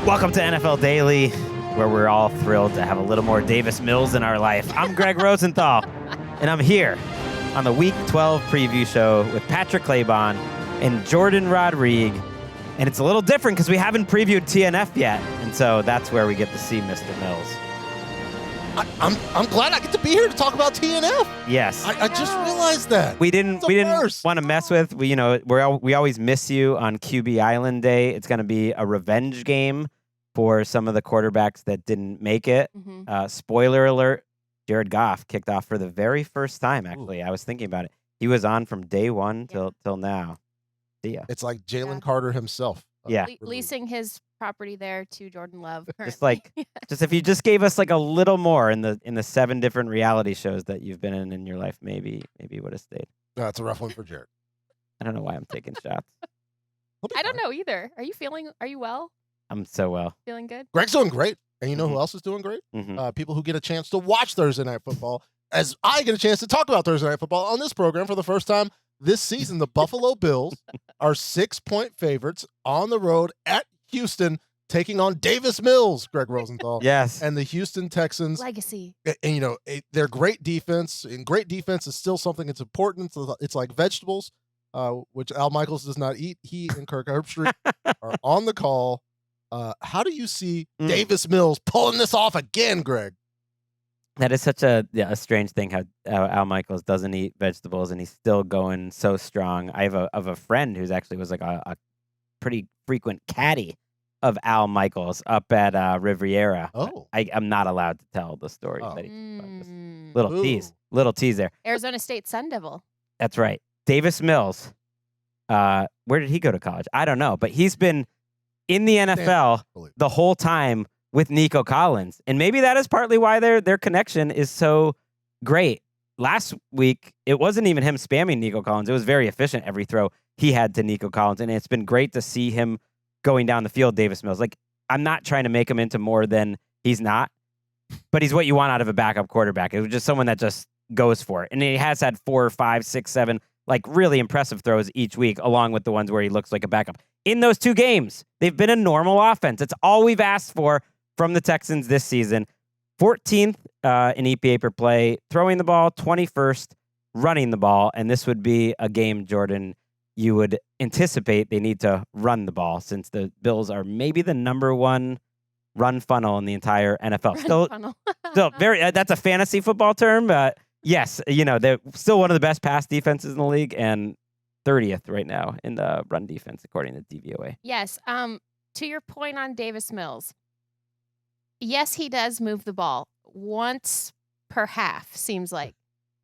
Welcome to NFL Daily, where we're all thrilled to have a little more Davis Mills in our life. I'm Gregg Rosenthal, and I'm here on the Week 12 preview show with Patrick Claybon and Jourdan Rodrigue. And it's a little different because we haven't previewed TNF yet, and so that's where we get to see Mr. Mills. I'm glad I get to be here to talk about TNF. Yes, I just realized that we didn't want to mess with. We always miss you on QB Island Day. It's going to be a revenge game for some of the quarterbacks that didn't make it. Mm-hmm. Spoiler alert: Jared Goff kicked off for the very first time. Actually, I was thinking about it. He was on from day one till now. See ya. It's like Jalen Carter himself. Yeah, Leasing his property there to Jordan Love. Just if you just gave us like a little more in the 7 different reality shows that you've been in your life, maybe you would have stayed. That's a rough one for Jared. I don't know why I'm taking shots. I don't know either. Are you well? I'm so well. Feeling good? Greg's doing great. And you know who else is doing great? Mm-hmm. People who get a chance to watch Thursday Night Football, as I get a chance to talk about Thursday Night Football on this program for the first time this season. The Buffalo Bills are 6-point favorites on the road at Houston, taking on Davis Mills, Gregg Rosenthal. Yes. And the Houston Texans. Legacy. And, they're great defense, and great defense is still something that's important. It's like vegetables, which Al Michaels does not eat. He and Kirk Herbstreit are on the call. How do you see Davis Mills pulling this off again, Gregg? That is such a strange thing how Al Michaels doesn't eat vegetables and he's still going so strong. I have a friend who's actually was like a pretty frequent caddy of Al Michaels up at Riviera. Oh. I'm not allowed to tell the story that he's little tease there. Arizona State Sun Devil. That's right. Davis Mills. Where did he go to college? I don't know, but he's been in the NFL the whole time with Nico Collins. And maybe that is partly why their connection is so great. Last week, it wasn't even him spamming Nico Collins. It was very efficient every throw he had to Nico Collins. And it's been great to see him going down the field, Davis Mills. Like, I'm not trying to make him into more than he's not, but he's what you want out of a backup quarterback. It was just someone that just goes for it. And he has had 4, 5, 6, 7, like really impressive throws each week, along with the ones where he looks like a backup. In those 2 games, they've been a normal offense. It's all we've asked for from the Texans this season. 14th in EPA per play, throwing the ball, 21st running the ball. And this would be a game, Jourdan, you would anticipate they need to run the ball since the Bills are maybe the number 1 run funnel in the entire NFL. Still very, that's a fantasy football term, but yes, they're still one of the best pass defenses in the league and 30th right now in the run defense, according to DVOA. Yes. To your point on Davis Mills, yes, he does move the ball once per half, seems like.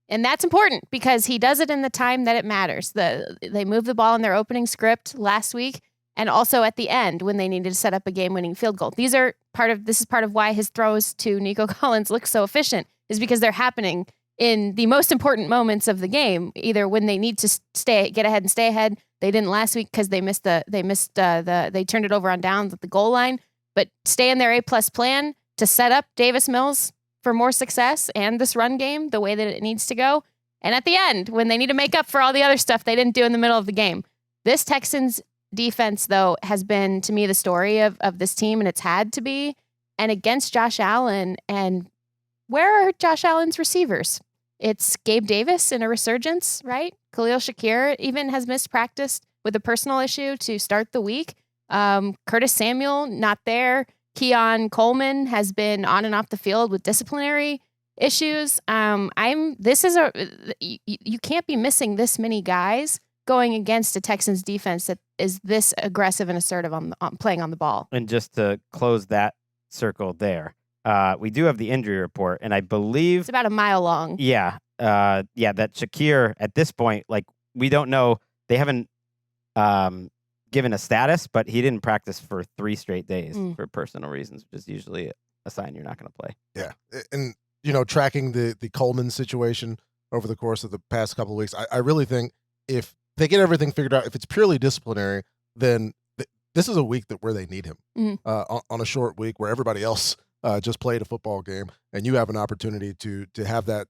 And that's important because he does it in the time that it matters. They moved the ball in their opening script last week and also at the end when they needed to set up a game-winning field goal. This is part of why his throws to Nico Collins look so efficient, is because they're happening in the most important moments of the game, either when they need to get ahead and stay ahead. They didn't last week because they turned it over on downs at the goal line, but stay in their A+ plan to set up Davis Mills for more success and this run game the way that it needs to go. And at the end, when they need to make up for all the other stuff they didn't do in the middle of the game. This Texans defense, though, has been, to me, the story of this team, and it's had to be. And against Josh Allen, and where are Josh Allen's receivers? It's Gabe Davis in a resurgence, right? Khalil Shakir even has missed practice with a personal issue to start the week. Curtis Samuel, not there. Keon Coleman has been on and off the field with disciplinary issues. You can't be missing this many guys going against a Texans defense that is this aggressive and assertive on playing on the ball. And just to close that circle there, we do have the injury report, and I believe it's about a mile long. Yeah, that Shakir at this point, like, we don't know. They haven't given a status, but he didn't practice for 3 straight days for personal reasons, which is usually a sign you're not going to play. Yeah, and tracking the Coleman situation over the course of the past couple of weeks, I really think if they get everything figured out, if it's purely disciplinary, then this is a week where they need him on a short week where everybody else just played a football game, and you have an opportunity to have that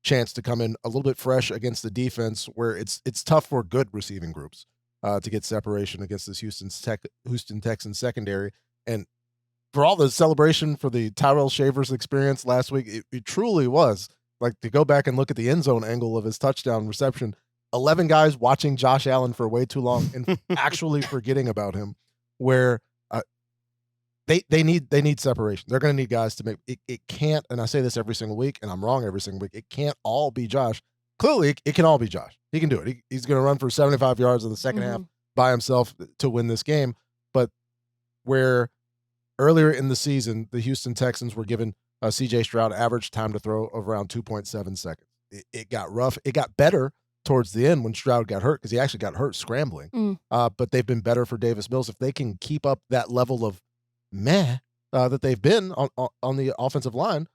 chance to come in a little bit fresh against the defense where it's tough for good receiving groups to get separation against this Houston Texans secondary. And for all the celebration for the Tyrell Shavers experience last week, it truly was. Like, to go back and look at the end zone angle of his touchdown reception, 11 guys watching Josh Allen for way too long and actually forgetting about him, where they need separation. They're going to need guys to make it can't, and I say this every single week, and I'm wrong every single week, it can't all be Josh. Clearly, it can all be Josh. He can do it. He's going to run for 75 yards in the second half by himself to win this game. But where earlier in the season, the Houston Texans were given C.J. Stroud average time to throw of around 2.7 seconds. It got rough. It got better towards the end when Stroud got hurt, because he actually got hurt scrambling. But they've been better for Davis Mills. If they can keep up that level of that they've been on the offensive line,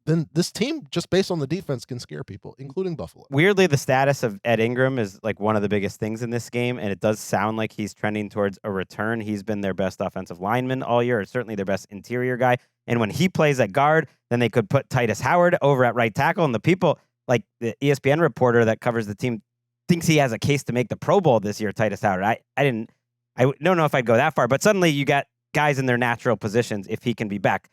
then this team, just based on the defense, can scare people, including Buffalo. Weirdly, the status of Ed Ingram is like one of the biggest things in this game, and it does sound like he's trending towards a return. He's been their best offensive lineman all year, or certainly their best interior guy. And when he plays at guard, then they could put Titus Howard over at right tackle, and the people, like the ESPN reporter that covers the team, thinks he has a case to make the Pro Bowl this year, Titus Howard. I don't know if I'd go that far, but suddenly you got guys in their natural positions if he can be back.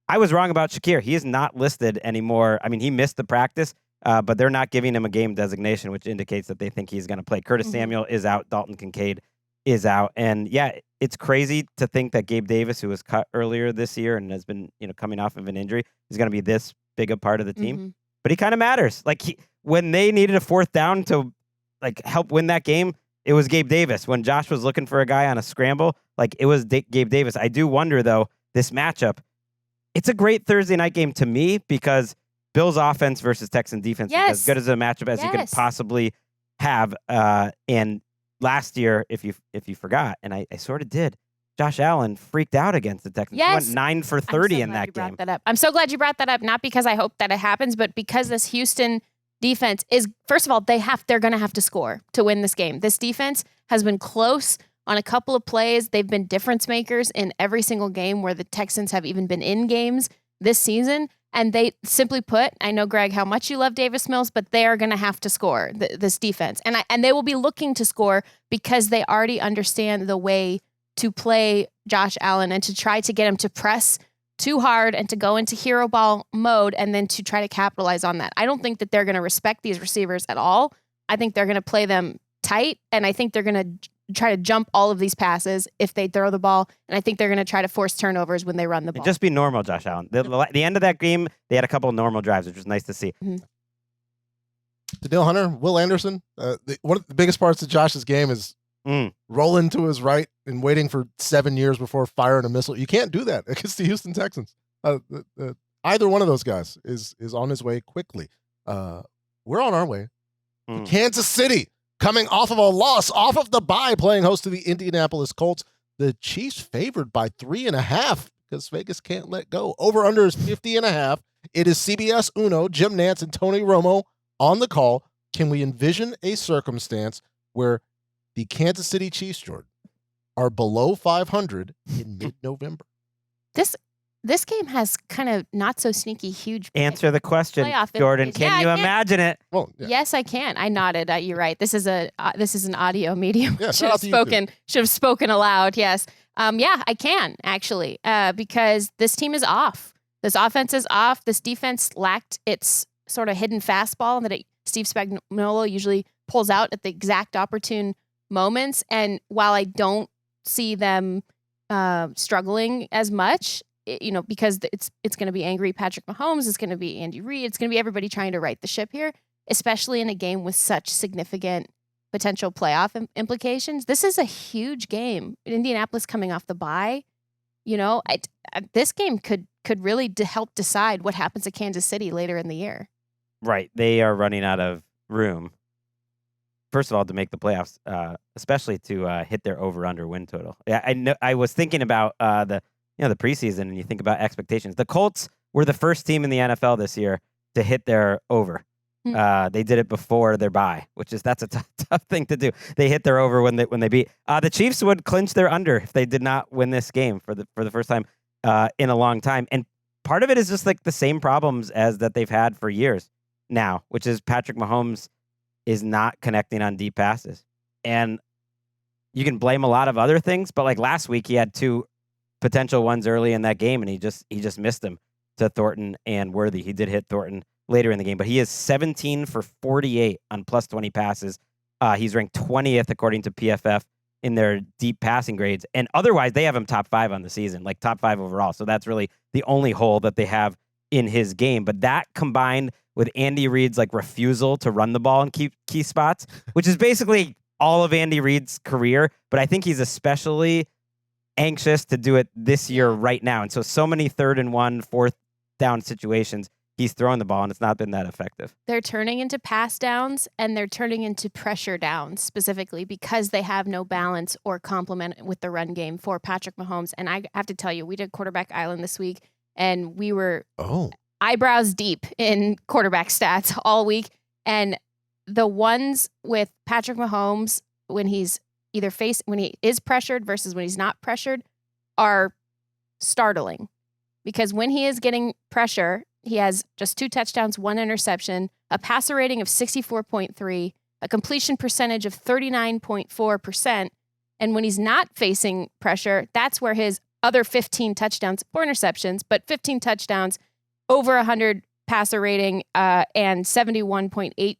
I was wrong about Shakir. He is not listed anymore. I mean, he missed the practice, but they're not giving him a game designation, which indicates that they think he's going to play. Curtis Samuel is out. Dalton Kincaid is out. And yeah, it's crazy to think that Gabe Davis, who was cut earlier this year and has been, coming off of an injury, is going to be this big a part of the team. But he kind of matters. Like, when they needed a fourth down to help win that game, it was Gabe Davis. When Josh was looking for a guy on a scramble, it was Gabe Davis. I do wonder, though, this matchup, it's a great Thursday night game to me, because Bills offense versus Texan defense is as good as a matchup as you could possibly have. And last year, if you forgot, and I sort of did, Josh Allen freaked out against the Texans. He went 9 for 30 in that game. I'm so glad you brought that up, not because I hope that it happens, but because this Houston defense is, first of all, they're going to have to score to win this game. This defense has been close on a couple of plays. They've been difference makers in every single game where the Texans have even been in games this season. And they, simply put, I know, Greg, how much you love Davis Mills, but they are going to have to score, this defense. And they will be looking to score because they already understand the way to play Josh Allen and to try to get him to press too hard and to go into hero ball mode and then to try to capitalize on that. I don't think that they're going to respect these receivers at all. I think they're going to play them tight, and I think they're going to try to jump all of these passes if they throw the ball, and I think they're going to try to force turnovers when they run the ball. Just be normal, Josh Allen. The end of that game, they had a couple of normal drives, which was nice to see. Danielle Hunter, Will Anderson, one of the biggest parts of Josh's game is rolling to his right and waiting for 7 years before firing a missile. You can't do that against the Houston Texans. Either one of those guys is on his way quickly. We're on our way. Kansas City, coming off of a loss, off of the bye, playing host to the Indianapolis Colts. The Chiefs favored by 3.5 because Vegas can't let go. Over-under is 50.5. It is CBS Uno, Jim Nantz and Tony Romo on the call. Can we envision a circumstance where the Kansas City Chiefs, Jourdan, are below 500 in mid-November? This game has kind of not so sneaky huge. Answer the question, Jourdan. Can you imagine it? Well, yeah. Yes, I can. I nodded. You're right. This is an audio medium. Yeah, should have spoken aloud. Yes. I can actually, because this team is off. This offense is off. This defense lacked its sort of hidden fastball that Steve Spagnuolo usually pulls out at the exact opportune moments. And while I don't see them struggling as much, because it's going to be angry Patrick Mahomes, it's going to be Andy Reid, it's going to be everybody trying to right the ship here, especially in a game with such significant potential playoff implications. This is a huge game. Indianapolis coming off the bye, this game could really help decide what happens at Kansas City later in the year. Right. They are running out of room. First of all, to make the playoffs, especially to hit their over/under win total. Yeah, I know. I was thinking about the preseason, and you think about expectations. The Colts were the first team in the NFL this year to hit their over. They did it before their bye, that's a tough thing to do. They hit their over when they beat. The Chiefs would clinch their under if they did not win this game for the first time in a long time. And part of it is just like the same problems as that they've had for years now, which is Patrick Mahomes is not connecting on deep passes. And you can blame a lot of other things, but like last week he had 2 potential ones early in that game, and he just missed them to Thornton and Worthy. He did hit Thornton later in the game, but he is 17 for 48 on plus 20 passes. He's ranked 20th according to PFF in their deep passing grades, and otherwise they have him top 5 on the season, like top 5 overall. So that's really the only hole that they have in his game. But that combined with Andy Reid's like refusal to run the ball in key spots, which is basically all of Andy Reid's career, but I think he's especially anxious to do it this year right now. And so many 3rd and 1, 4th down situations, he's throwing the ball, and it's not been that effective. They're turning into pass downs, and they're turning into pressure downs specifically because they have no balance or complement with the run game for Patrick Mahomes. And I have to tell you, we did Quarterback Island this week, and we were eyebrows deep in quarterback stats all week. And the ones with Patrick Mahomes when he's when he is pressured versus when he's not pressured are startling. Because when he is getting pressure, he has just 2 touchdowns, 1 interception, a passer rating of 64.3, a completion percentage of 39.4%. And when he's not facing pressure, that's where his other 15 touchdowns, 4 interceptions, but 15 touchdowns, over 100 passer rating, and 71.8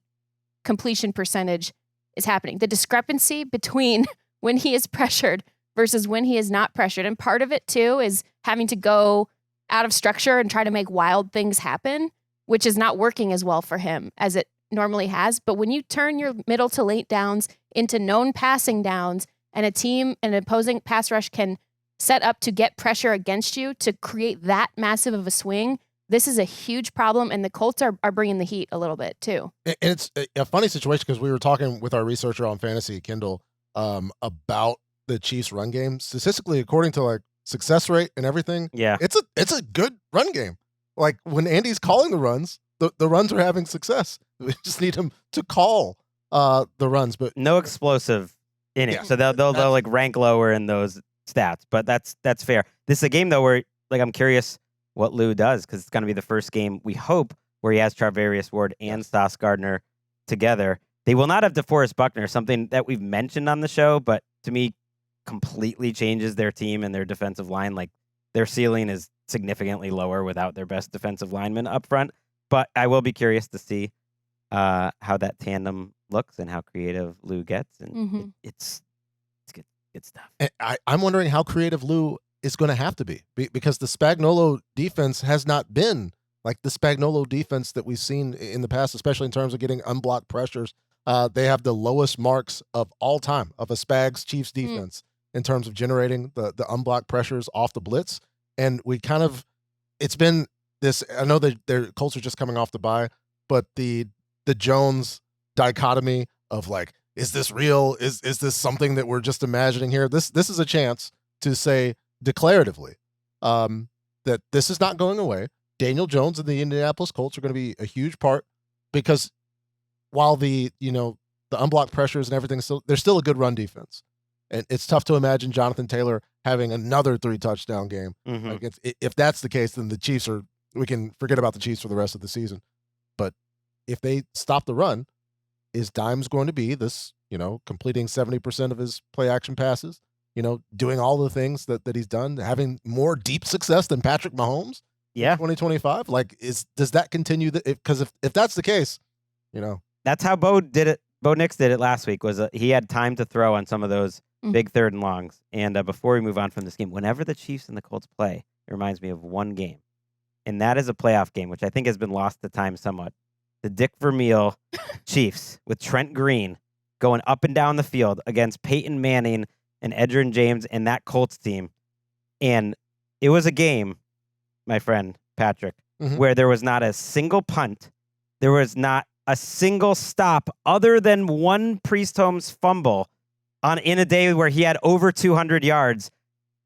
completion percentage is happening. The discrepancy between when he is pressured versus when he is not pressured. And part of it, too, is having to go out of structure and try to make wild things happen, which is not working as well for him as it normally has. But when you turn your middle to late downs into known passing downs, and an opposing pass rush can set up to get pressure against you to create that massive of a swing, this is a huge problem, and the Colts are bringing the heat a little bit too. And it's a funny situation because we were talking with our researcher on Fantasy, Kendall, about the Chiefs' run game. Statistically, according to like success rate and everything, it's a good run game. Like when Andy's calling the runs, the runs are having success. We just need him to call the runs, but no explosive innings. Yeah. So they'll like rank lower in those stats, but that's fair. This is a game though where like I'm curious what Lou does, because it's going to be the first game, we hope, where he has Charvarius Ward and Sauce Gardner together. They will not have DeForest Buckner, something that we've mentioned on the show, but to me completely changes their team and their defensive line. Like their ceiling is significantly lower without their best defensive lineman up front. But I will be curious to see how that tandem looks and how creative Lou gets. And it's good stuff. And I'm wondering how creative Lou is going to have to be because the Spagnuolo defense has not been like the Spagnuolo defense that we've seen in the past, especially in terms of getting unblocked pressures. They have the lowest marks of all time of a Spags Chiefs defense in terms of generating the unblocked pressures off the blitz. And it's been this, I know that their Colts are just coming off the bye, but the Jones dichotomy of like, is this real? Is this something that we're just imagining here? This is a chance to say declaratively that this is not going away. Daniel Jones and the Indianapolis Colts are going to be a huge part because while the unblocked pressures and everything, they're still a good run defense. And it's tough to imagine Jonathan Taylor having another 3-touchdown game. Like if that's the case, then the Chiefs we can forget about the Chiefs for the rest of the season. But if they stop the run, is Dimes going to be this, completing 70% of his play action passes, doing all the things that he's done, having more deep success than Patrick Mahomes? Yeah. 2025. Like, does that continue? Because if that's the case, that's how Bo did it. Bo Nix did it last week. Was he had time to throw on some of those big 3rd and longs. And before we move on from this game, whenever the Chiefs and the Colts play, it reminds me of one game, and that is a playoff game, which I think has been lost to time somewhat. The Dick Vermeil Chiefs with Trent Green going up and down the field against Peyton Manning and Edgerrin James and that Colts team. And it was a game, my friend Patrick, where there was not a single punt. There was not a single stop other than one Priest Holmes fumble in a day where he had over 200 yards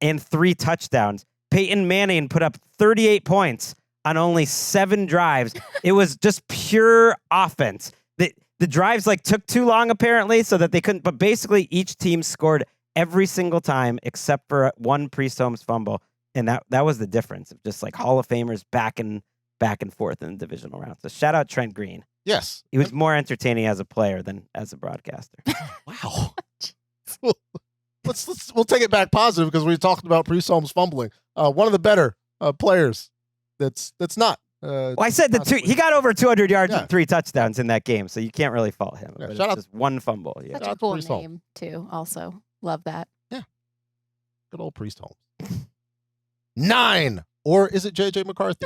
and 3 touchdowns. Peyton Manning put up 38 points on only 7 drives. It was just pure offense. The drives took too long apparently so that they couldn't, but basically each team scored every single time except for one Priest Holmes fumble. And that was the difference of just Hall of Famers back and forth in the divisional round. So shout out Trent Green. Yes. He was more entertaining as a player than as a broadcaster. Wow. Let's we'll take it back positive because we talked about Priest Holmes fumbling. One of the better players. That's not. Well, I said he got over 200 yards and 3 touchdowns in that game, so you can't really fault him. Yeah, but shout it's out, just one fumble. Yeah. Such a cool name too. Also, love that. Yeah, good old Priest Holmes. 9, or is it JJ McCarthy?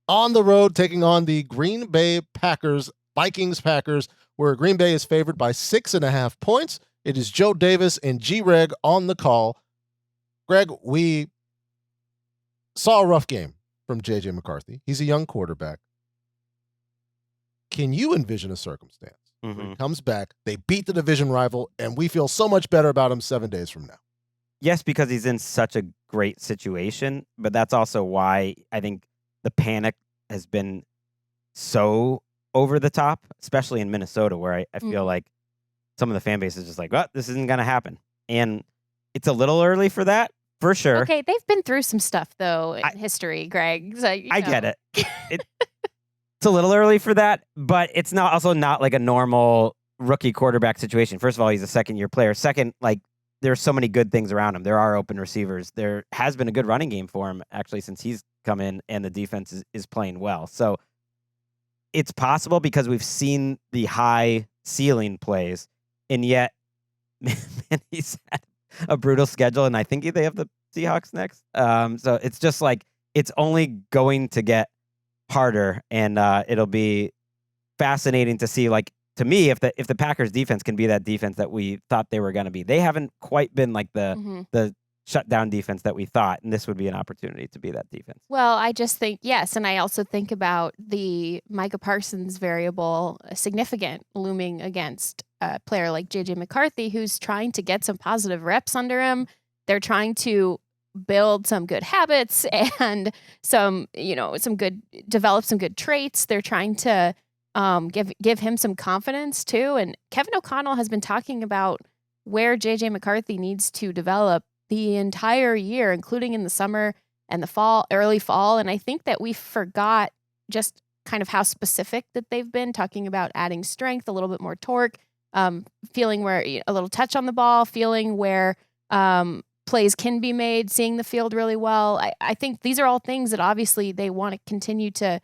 On the road, taking on the Green Bay Packers, Vikings-Packers, where Green Bay is favored by 6.5 points. It is Joe Davis and G-Reg on the call. Greg, we saw a rough game from J.J. McCarthy. He's a young quarterback. Can you envision a circumstance where he comes back, they beat the division rival, and we feel so much better about him 7 days from now? Yes, because he's in such a great situation, but that's also why I think the panic has been so over the top, especially in Minnesota, where I feel like some of the fan base is just like, well, this isn't going to happen. And it's a little early for that, for sure. Okay, they've been through some stuff, though, in history, Greg. So, I get it. It's a little early for that, but it's also not like a normal rookie quarterback situation. First of all, he's a second-year player. Second, like, there's so many good things around him. There are open receivers. There has been a good running game for him, actually, since he's come in, and the defense is playing well. So it's possible because we've seen the high ceiling plays, and yet, man, he's had a brutal schedule, and I think they have the Seahawks next. So it's just like it's only going to get harder, and it'll be fascinating to see, like, to me, if the Packers defense can be that defense that we thought they were going to be. They haven't quite been like the shutdown defense that we thought, and this would be an opportunity to be that defense. Well, I just think, yes, and I also think about the Micah Parsons variable, significant, looming against a player like J.J. McCarthy, who's trying to get some positive reps under him. They're trying to build some good habits and develop some good traits. They're trying to give him some confidence too. And Kevin O'Connell has been talking about where J.J. McCarthy needs to develop the entire year, including in the summer and the fall, early fall. And I think that we forgot just kind of how specific that they've been, talking about adding strength, a little bit more torque, feeling where a little touch on the ball, feeling where plays can be made, seeing the field really well. I think these are all things that obviously they want to continue to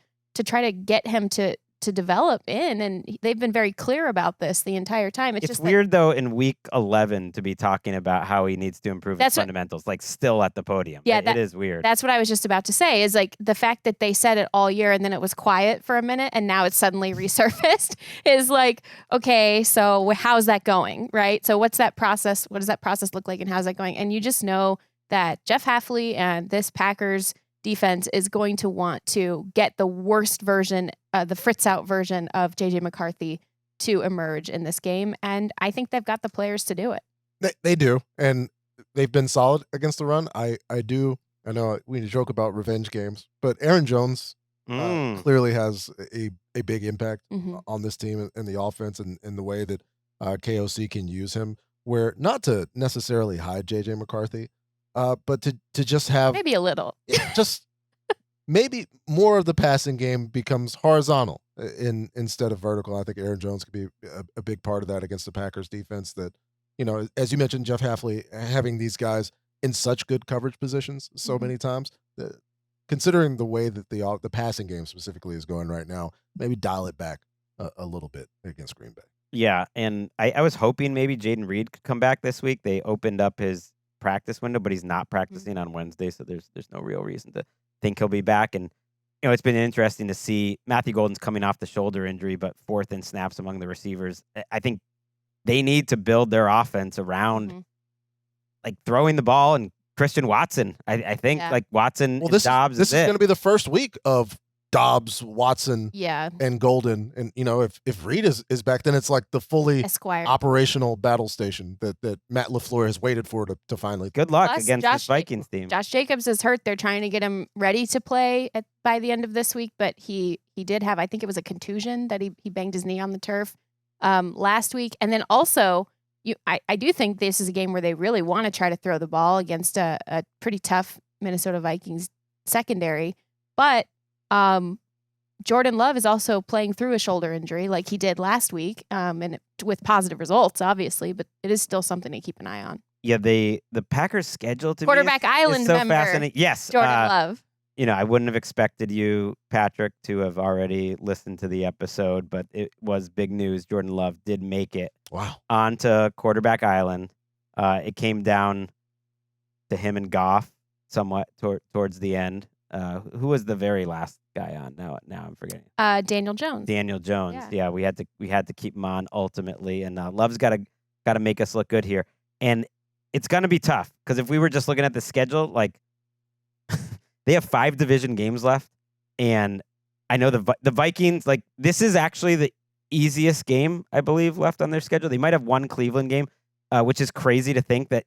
try to get him to develop in, and they've been very clear about this the entire time. It's just weird, though, in week 11 to be talking about how he needs to improve his fundamentals, like still at the podium. Yeah, it is weird. That's what I was just about to say, is like the fact that they said it all year and then it was quiet for a minute and now it's suddenly resurfaced is like, okay, so how's that going, right? So what's that process? What does that process look like and how's that going? And you just know that Jeff Hafley and this Packers defense is going to want to get the worst version, the Fritz out version of J.J. McCarthy to emerge in this game. And I think they've got the players to do it. They do. And they've been solid against the run. I know we joke about revenge games, but Aaron Jones clearly has a big impact on this team and the offense and the way that KOC can use him, where not to necessarily hide J.J. McCarthy, but to just have maybe a little, just maybe more of the passing game becomes horizontal instead of vertical. I think Aaron Jones could be a big part of that against the Packers defense. That, as you mentioned, Jeff Hafley having these guys in such good coverage positions so many times. Considering the way that the passing game specifically is going right now, maybe dial it back a little bit against Green Bay. Yeah, and I was hoping maybe Jaden Reed could come back this week. They opened up his practice window, but he's not practicing on Wednesday, so there's no real reason to think he'll be back. And it's been interesting to see Matthew Golden's coming off the shoulder injury, but fourth in snaps among the receivers. I think they need to build their offense around like throwing the ball and Christian Watson. I think like Watson and Dobbs. This is going to be the first week of Dobbs, Watson, yeah, and Golden. And, you know, if Reed is back, then it's like the fully Esquire operational battle station that Matt LaFleur has waited for to finally. Good luck against this Vikings team. Josh Jacobs is hurt. They're trying to get him ready to play by the end of this week, but he did have, I think it was a contusion that he banged his knee on the turf last week. And then also, I do think this is a game where they really want to try to throw the ball against a pretty tough Minnesota Vikings secondary. But Jourdan Love is also playing through a shoulder injury like he did last week, and with positive results, obviously, but it is still something to keep an eye on. Yeah, the Packers' schedule to Quarterback me is Island so member, fascinating. Yes, Jourdan Love. I wouldn't have expected you, Patrick, to have already listened to the episode, but it was big news. Jourdan Love did make it onto Quarterback Island. It came down to him and Goff somewhat towards the end. Who was the very last guy on? Now I'm forgetting. Daniel Jones. Daniel Jones. Yeah, we had to keep him on ultimately, and Love's got to make us look good here, and it's gonna be tough because if we were just looking at the schedule, like they have 5 division games left, and I know the Vikings. Like this is actually the easiest game I believe left on their schedule. They might have one Cleveland game, which is crazy to think that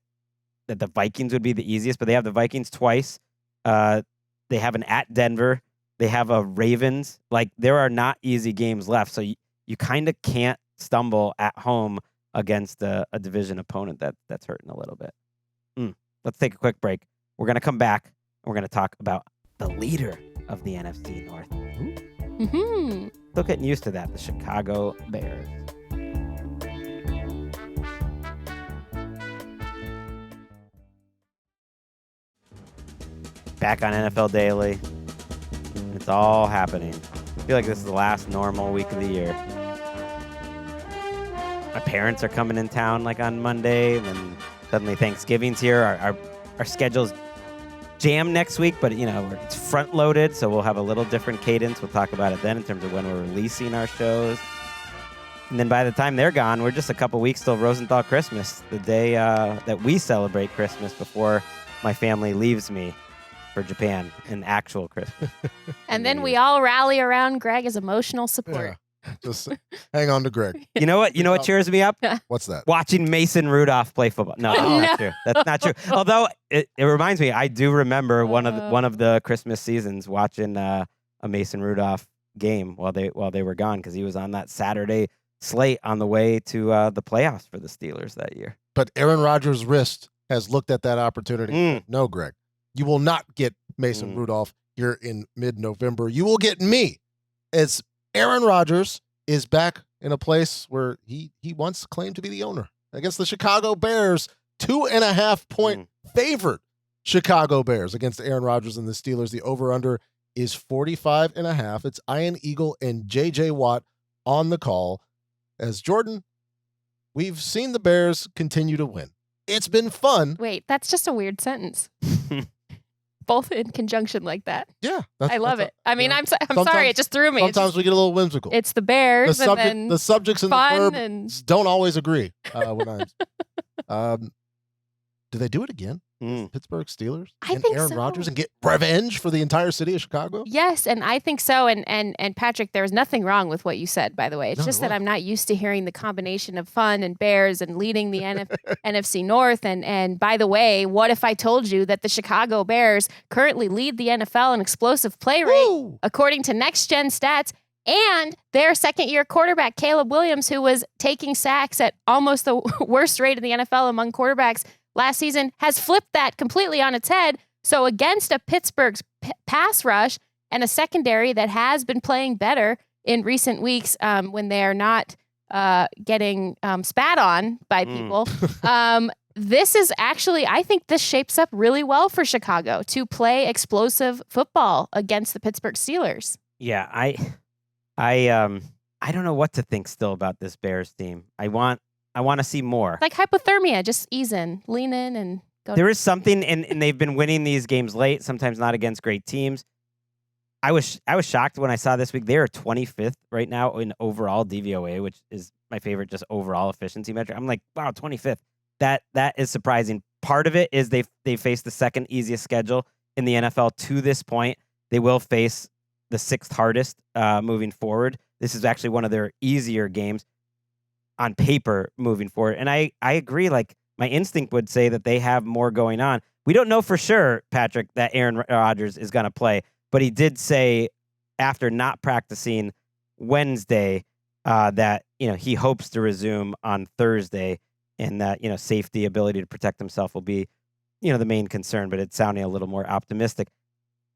the Vikings would be the easiest, but they have the Vikings twice. They have an at Denver. They have a Ravens. Like there are not easy games left, so you kind of can't stumble at home against a division opponent that's hurting a little bit. Let's take a quick break. We're gonna come back and we're gonna talk about the leader of the NFC North. Mm-hmm. Still getting used to that. The Chicago Bears. Back on NFL Daily. It's all happening. I feel like this is the last normal week of the year. My parents are coming in town like on Monday, and then suddenly Thanksgiving's here. Our schedule's jammed next week, but it's front loaded, so we'll have a little different cadence. We'll talk about it then in terms of when we're releasing our shows. And then by the time they're gone, we're just a couple weeks till Rosenthal Christmas, the day that we celebrate Christmas before my family leaves me for Japan, an actual Christmas. And then we all rally around Gregg as emotional support. Yeah. Just hang on to Gregg. You know what? You know what cheers me up? What's that? Watching Mason Rudolph play football. No, that's not true. That's not true. Although it reminds me, I do remember one of the Christmas seasons watching a Mason Rudolph game while they were gone because he was on that Saturday slate on the way to the playoffs for the Steelers that year. But Aaron Rodgers' wrist has looked at that opportunity. No, Gregg, you will not get Mason Rudolph here in mid-November. You will get me. It's Aaron Rodgers is back in a place where he once claimed to be the owner against the Chicago Bears, 2.5-point favorite Chicago Bears against Aaron Rodgers and the Steelers. The over-under is 45.5. It's Ian Eagle and J.J. Watt on the call. As Jourdan, we've seen the Bears continue to win. It's been fun. Wait, that's just a weird sentence. Both in conjunction like that. Yeah. I love it. I mean, I'm sorry, it just threw me. Sometimes we get a little whimsical. It's the Bears the subjects and the verbs don't always agree. Do they do it again? Pittsburgh Steelers I and think Aaron so. Rodgers and get revenge for the entire city of Chicago? Yes, and I think so. And Patrick, there was nothing wrong with what you said, by the way. It's just that I'm not used to hearing the combination of fun and Bears and leading the NFC North. And by the way, what if I told you that the Chicago Bears currently lead the NFL in explosive play rate, according to Next Gen Stats, and their second-year quarterback, Caleb Williams, who was taking sacks at almost the worst rate in the NFL among quarterbacks last season, has flipped that completely on its head. So against a Pittsburgh's pass rush and a secondary that has been playing better in recent weeks when they're not getting spat on by people, this is actually, I think this shapes up really well for Chicago to play explosive football against the Pittsburgh Steelers. Yeah, I don't know what to think still about this Bears team. I want to see more. Like hypothermia, just ease in, lean in, and go. There is something, and they've been winning these games late, sometimes not against great teams. I was shocked when I saw this week they are 25th right now in overall DVOA, which is my favorite just overall efficiency metric. I'm like, wow, 25th. That is surprising. Part of it is they faced the second easiest schedule in the NFL to this point. They will face the 6th hardest moving forward. This is actually one of their easier games on paper moving forward. And I agree, like my instinct would say that they have more going on. We don't know for sure, Patrick, that Aaron Rodgers is going to play, but he did say after not practicing Wednesday that, he hopes to resume on Thursday and that, safety, ability to protect himself will be, the main concern, but it's sounding a little more optimistic.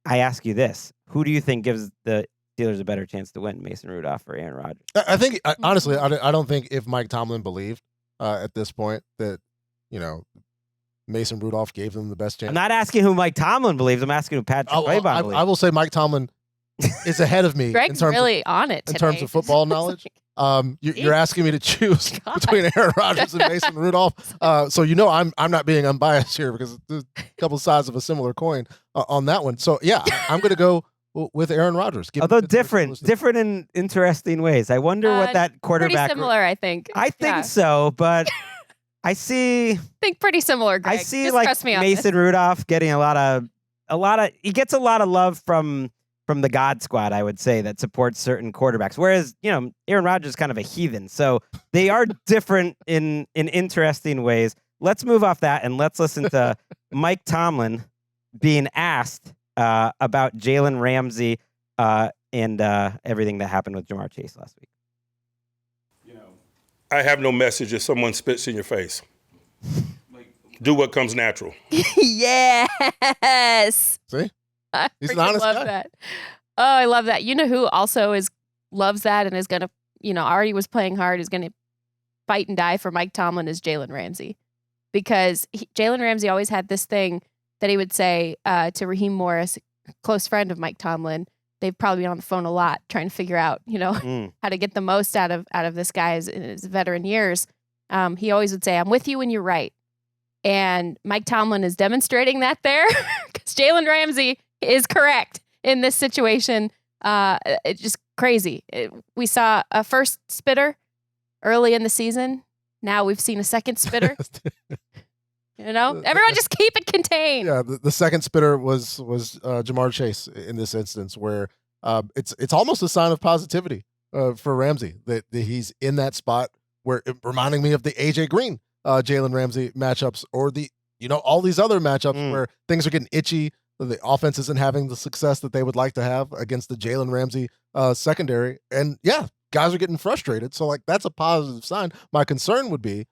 I ask you this, who do you think gives the Steelers a better chance to win, Mason Rudolph or Aaron Rodgers? I think, honestly, I don't think if Mike Tomlin believed at this point that, Mason Rudolph gave them the best chance. I'm not asking who Mike Tomlin believes. I'm asking who Patrick Claybon believes. I will say Mike Tomlin is ahead of me. Greg's really on it today. In terms of football knowledge. You're asking me to choose between Aaron Rodgers and Mason Rudolph. So I'm not being unbiased here because there's a couple sides of a similar coin on that one. So yeah, I'm going to go with Aaron Rodgers. Although different in interesting ways. I wonder what that quarterback. Pretty similar, I think. I think so, but I think pretty similar, Greg. I see like Mason Rudolph getting a lot of he gets a lot of love from the God Squad, I would say, that supports certain quarterbacks. Whereas, Aaron Rodgers is kind of a heathen. So they are different in interesting ways. Let's move off that and let's listen to Mike Tomlin being asked about Jalen Ramsey and everything that happened with Ja'Marr Chase last week. I have no message if someone spits in your face. Do what comes natural. Yes. See? I He's an honest love guy. that. Oh, I love that. You know who also loves that and is going to, already was playing hard, is going to fight and die for Mike Tomlin is Jalen Ramsey. Because Jalen Ramsey always had this thing that he would say to Raheem Morris, close friend of Mike Tomlin. They've probably been on the phone a lot trying to figure out, how to get the most out of this guy in his veteran years. He always would say, I'm with you when you're right. And Mike Tomlin is demonstrating that there because Jalen Ramsey is correct in this situation. It's just crazy. We saw a first spitter early in the season. Now we've seen a second spitter. Everyone just keep it contained. Yeah, the second spitter was Ja'Marr Chase in this instance, where it's almost a sign of positivity for Ramsey that he's in that spot where reminding me of the AJ Green Jalen Ramsey matchups, or all these other matchups where things are getting itchy. The offense isn't having the success that they would like to have against the Jalen Ramsey secondary, and guys are getting frustrated. So that's a positive sign. My concern would be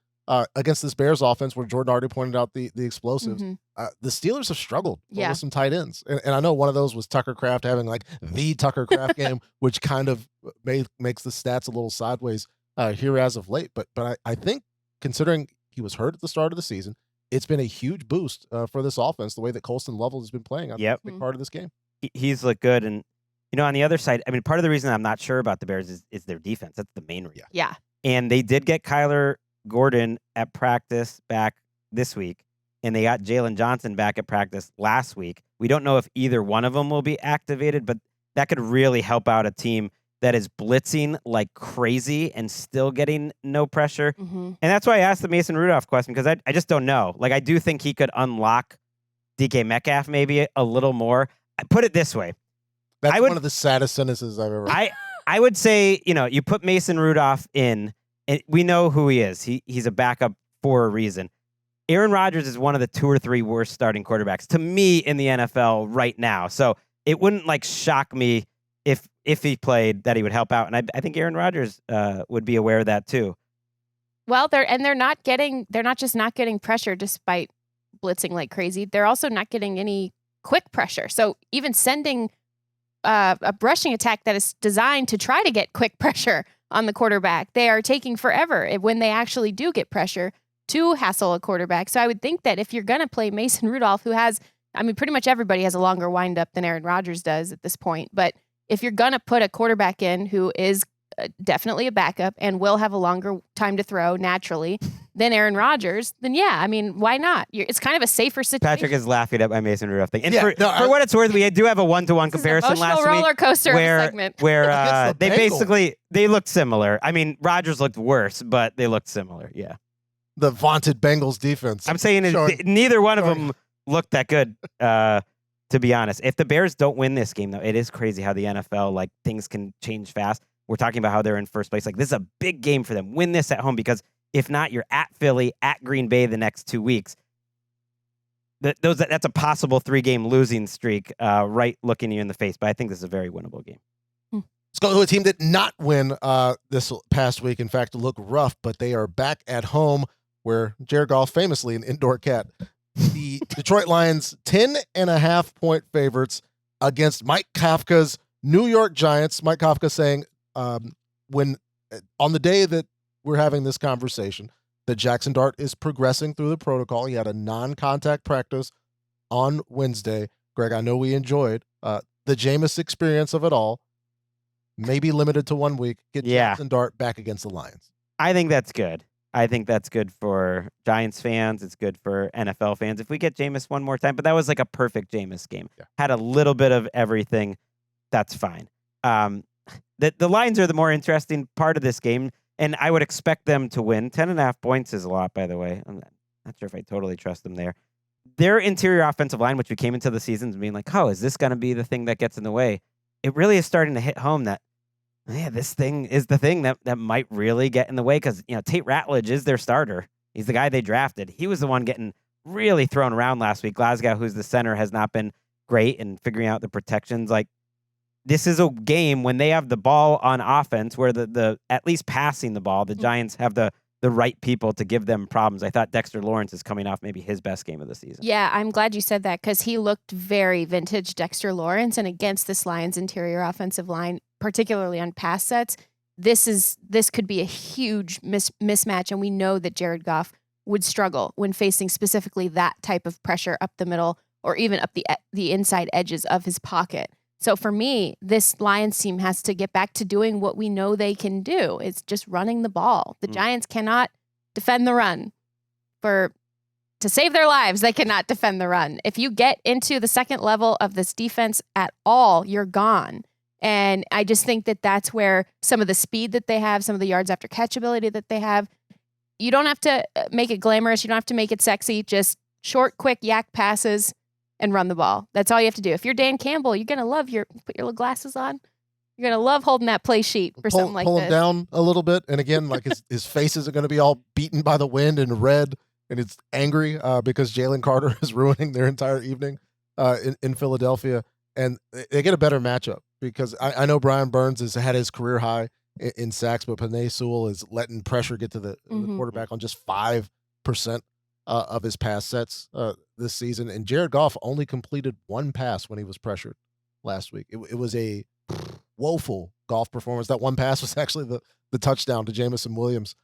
against this Bears offense, where Jourdan already pointed out the explosives. Mm-hmm. The Steelers have struggled with some tight ends, and I know one of those was Tucker Kraft having the Tucker Kraft game, which kind of makes the stats a little sideways here as of late. But I think, considering he was hurt at the start of the season, it's been a huge boost for this offense, the way that Colston Lovell has been playing. I think it's a big part of this game. He's looked good. And, on the other side, I mean, part of the reason I'm not sure about the Bears is their defense. That's the main reason. Yeah. And they did get Kyler Gordon at practice back this week, and they got Jalen Johnson back at practice last week. We don't know if either one of them will be activated, but that could really help out a team that is blitzing like crazy and still getting no pressure. Mm-hmm. And that's why I asked the Mason Rudolph question, because I just don't know. I do think he could unlock DK Metcalf maybe a little more. I put it this way. That's one of the saddest sentences I've ever heard. I would say, you put Mason Rudolph in, and we know who he is. He's a backup for a reason. Aaron Rodgers is one of the 2 or 3 worst starting quarterbacks to me in the NFL right now. So it wouldn't shock me if he played that he would help out. And I think Aaron Rodgers would be aware of that too. Well, they're not just not getting pressure despite blitzing like crazy. They're also not getting any quick pressure. So even sending a rushing attack that is designed to try to get quick pressure on the quarterback, they are taking forever when they actually do get pressure to hassle a quarterback. So I would think that if you're going to play Mason Rudolph, who has, pretty much everybody has a longer windup than Aaron Rodgers does at this point. But if you're going to put a quarterback in who is definitely a backup and will have a longer time to throw naturally than Aaron Rodgers, then why not? It's kind of a safer situation. Patrick is laughing at my Mason Rudolph thing. And for what it's worth, we do have a 1-to-1 comparison last week. Roller coaster segment. Where they looked similar. Rodgers looked worse, but they looked similar. Yeah. The vaunted Bengals defense. I'm saying neither one of them looked that good, to be honest. If the Bears don't win this game, though, it is crazy how the NFL, things can change fast. We're talking about how they're in first place. This is a big game for them. Win this at home, because if not, you're at Philly, at Green Bay the next 2 weeks. That's a possible 3-game losing streak right looking you in the face. But I think this is a very winnable game. Let's go to a team that did not win this past week. In fact, look rough, but they are back at home, where Jared Goff, famously an indoor cat. The Detroit Lions, 10.5-point favorites against Mike Kafka's New York Giants. Mike Kafka saying, when on the day that we're having this conversation, that Jackson Dart is progressing through the protocol. He had a non-contact practice on Wednesday. Greg, I know we enjoyed the Jameis experience of it all. Maybe limited to 1 week. Get Jackson Dart back against the Lions. I think that's good. I think that's good for Giants fans. It's good for NFL fans. If we get Jameis one more time, but that was like a perfect Jameis game. Yeah. Had a little bit of everything. That's fine. The Lions are the more interesting part of this game, and I would expect them to win. 10.5 points is a lot, by the way. I'm not sure if I totally trust them there. Their interior offensive line, which we came into the season being like, oh, is this going to be the thing that gets in the way? It really is starting to hit home that, this thing is the thing that might really get in the way because, Tate Ratledge is their starter. He's the guy they drafted. He was the one getting really thrown around last week. Glasgow, who's the center, has not been great in figuring out the protections. Like, this is a game when they have the ball on offense where the at least passing the ball, the Giants have the right people to give them problems. I thought Dexter Lawrence is coming off maybe his best game of the season. Yeah, I'm glad you said that because he looked very vintage Dexter Lawrence, and against this Lions interior offensive line, particularly on pass sets, this could be a huge mismatch, and we know that Jared Goff would struggle when facing specifically that type of pressure up the middle or even up the inside edges of his pocket. So for me, this Lions team has to get back to doing what we know they can do. It's just running the ball. The Giants cannot defend the run. To save their lives, they cannot defend the run. If you get into the second level of this defense at all, you're gone. And I just think that that's where some of the speed that they have, some of the yards after catch ability that they have, you don't have to make it glamorous. You don't have to make it sexy. Just short, quick yak passes and run the ball. That's all you have to do. If you're Dan Campbell, you're going to love put your little glasses on. You're going to love holding that play sheet for something like this. Pull him down a little bit. And again, like his face isn't going to be all beaten by the wind and red. And it's angry because Jalen Carter is ruining their entire evening in Philadelphia. And they get a better matchup because I know Brian Burns has had his career high in sacks, but Penei Sewell is letting pressure get to the quarterback on just 5% of his pass sets this season. And Jared Goff only completed one pass when he was pressured last week. It was a woeful golf performance. That one pass was actually the touchdown to Jamison Williams.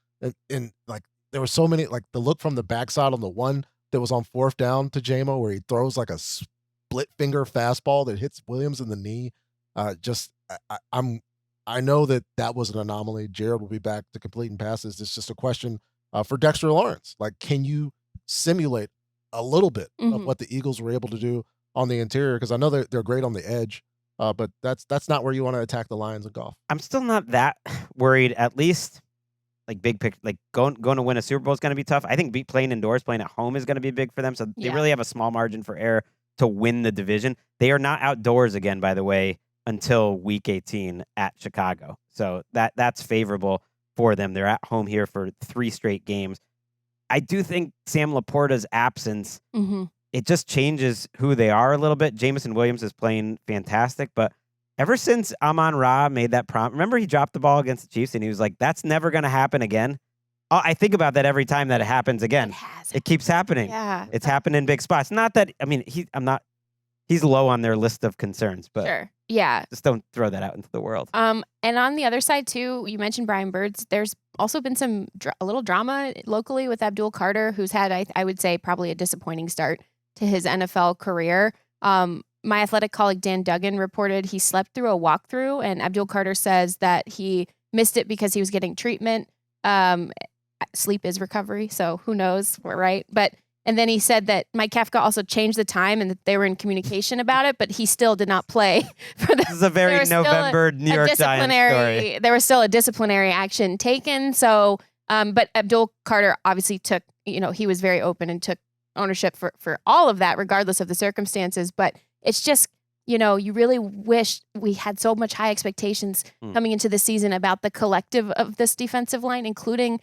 And like there were so many, like the look from the backside on the one that was on 4th down to Jamo where he throws like a split finger fastball that hits Williams in the knee. I know that was an anomaly. Jared will be back to completing passes. It's just a question for Dexter Lawrence. Like, can you simulate a little bit of what the Eagles were able to do on the interior? Because I know they're great on the edge, but that's not where you want to attack the Lions and Goff. I'm still not that worried. At least, like big picture, like going to win a Super Bowl is going to be tough. I think playing indoors, playing at home is going to be big for them. So they really have a small margin for error to win the division. They are not outdoors again, by the way, until Week 18 at Chicago. So that's favorable for them. They're at home here for 3 straight games. I do think Sam Laporta's absence, it just changes who they are a little bit. Jamison Williams is playing fantastic, but ever since Amon-Ra made that prompt, remember he dropped the ball against the Chiefs and he was like, that's never going to happen again. I think about that every time that it happens again. It keeps happening. Yeah. It's happened in big spots. Not that, I mean, he's low on their list of concerns, but sure. Yeah. Just don't throw that out into the world. And on the other side too, you mentioned Brian Burns. There's also been a little drama locally with Abdul Carter, who's had, I would say, probably a disappointing start to his NFL career. My athletic colleague Dan Duggan reported he slept through a walkthrough, and Abdul Carter says that he missed it because he was getting treatment. Sleep is recovery, so who knows? We're right. And then he said that Mike Kafka also changed the time and that they were in communication about it, but he still did not play for the. This is a very November New York Giants story. There was still a disciplinary action taken. So, but Abdul Carter obviously took, he was very open and took ownership for all of that, regardless of the circumstances. But it's just, you really wish we had so much high expectations coming into the season about the collective of this defensive line, including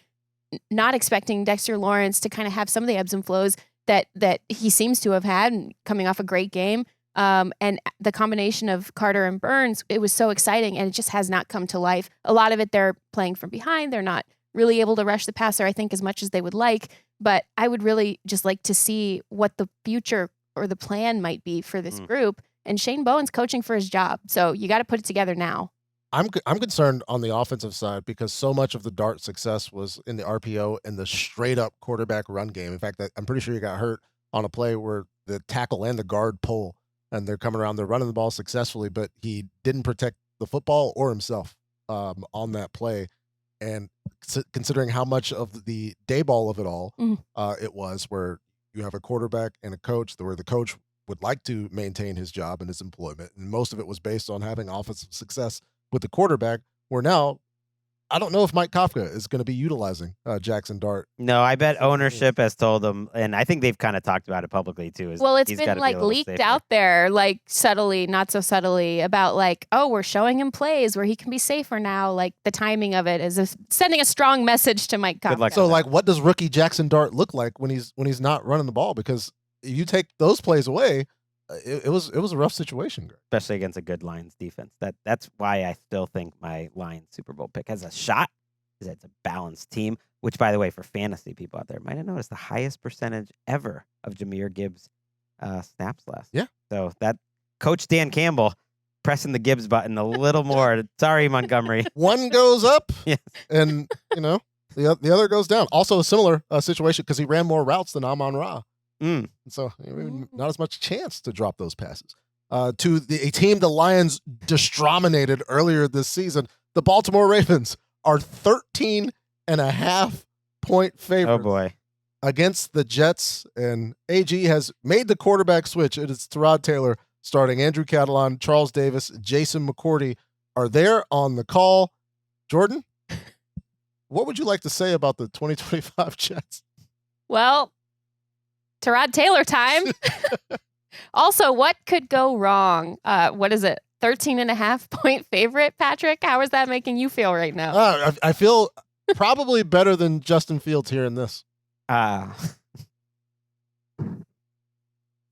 not expecting Dexter Lawrence to kind of have some of the ebbs and flows that he seems to have had coming off a great game. And the combination of Carter and Burns, it was so exciting, and it just has not come to life. A lot of it, they're playing from behind. They're not really able to rush the passer, I think, as much as they would like. But I would really just like to see what the future or the plan might be for this group. And Shane Bowen's coaching for his job. So you got to put it together now. I'm concerned on the offensive side because so much of the Dart success was in the RPO and the straight up quarterback run game. In fact, I'm pretty sure he got hurt on a play where the tackle and the guard pull and they're coming around, they're running the ball successfully, but he didn't protect the football or himself on that play. And considering how much of the day ball of it all it was, where you have a quarterback and a coach, where the coach would like to maintain his job and his employment, and most of it was based on having offensive success with the quarterback, where now I don't know if Mike Kafka is going to be utilizing Jackson Dart. No, I bet ownership has told them, and I think they've kind of talked about it publicly too. Well, it's been like leaked out there, like subtly, not so subtly, about like, oh, we're showing him plays where he can be safer now. Like the timing of it is sending a strong message to Mike Kafka. So, like, what does rookie Jackson Dart look like when he's not running the ball? Because if you take those plays away, it was a rough situation, especially against a good Lions defense. That's why I still think my Lions Super Bowl pick has a shot, because it's a balanced team. Which, by the way, for fantasy people out there, might have noticed the highest percentage ever of Jahmyr Gibbs snaps last. Yeah. So that Coach Dan Campbell pressing the Gibbs button a little more. Sorry, Montgomery. One goes up, yes. And the other goes down. Also, a similar situation because he ran more routes than Amon-Ra. And so not as much chance to drop those passes. To a team the Lions distrominated earlier this season, the Baltimore Ravens are 13.5-point favorites. Oh, boy. Against the Jets, and AG has made the quarterback switch. It is Tyrod Taylor starting. Andrew Catalon, Charles Davis, Jason McCourty are there on the call. Jourdan, what would you like to say about the 2025 Jets? Well, Tyrod Taylor time. Also, what could go wrong? What is it? 13.5-point favorite, Patrick? How is that making you feel right now? I feel probably better than Justin Fields here in this.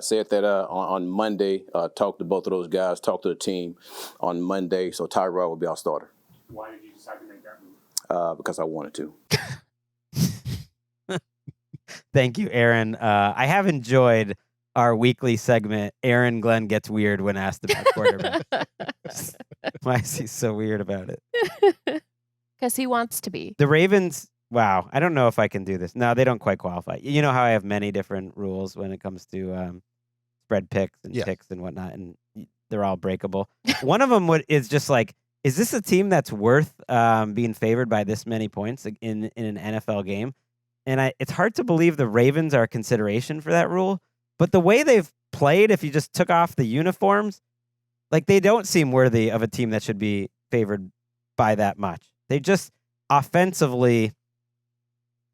Said that on Monday, talked to both of those guys, talked to the team on Monday, so Tyrod will be our starter. Why did you decide to make that move? Because I wanted to. Thank you, Aaron. I have enjoyed our weekly segment, Aaron Glenn Gets Weird When Asked About Quarterback. Why is he so weird about it? Because he wants to be. The Ravens, wow, I don't know if I can do this. No, they don't quite qualify. You know how I have many different rules when it comes to spread picks and picks and whatnot, and they're all breakable. One of them is just like, is this a team that's worth being favored by this many points in an NFL game? And it's hard to believe the Ravens are a consideration for that rule. But the way they've played, if you just took off the uniforms, like they don't seem worthy of a team that should be favored by that much. They just offensively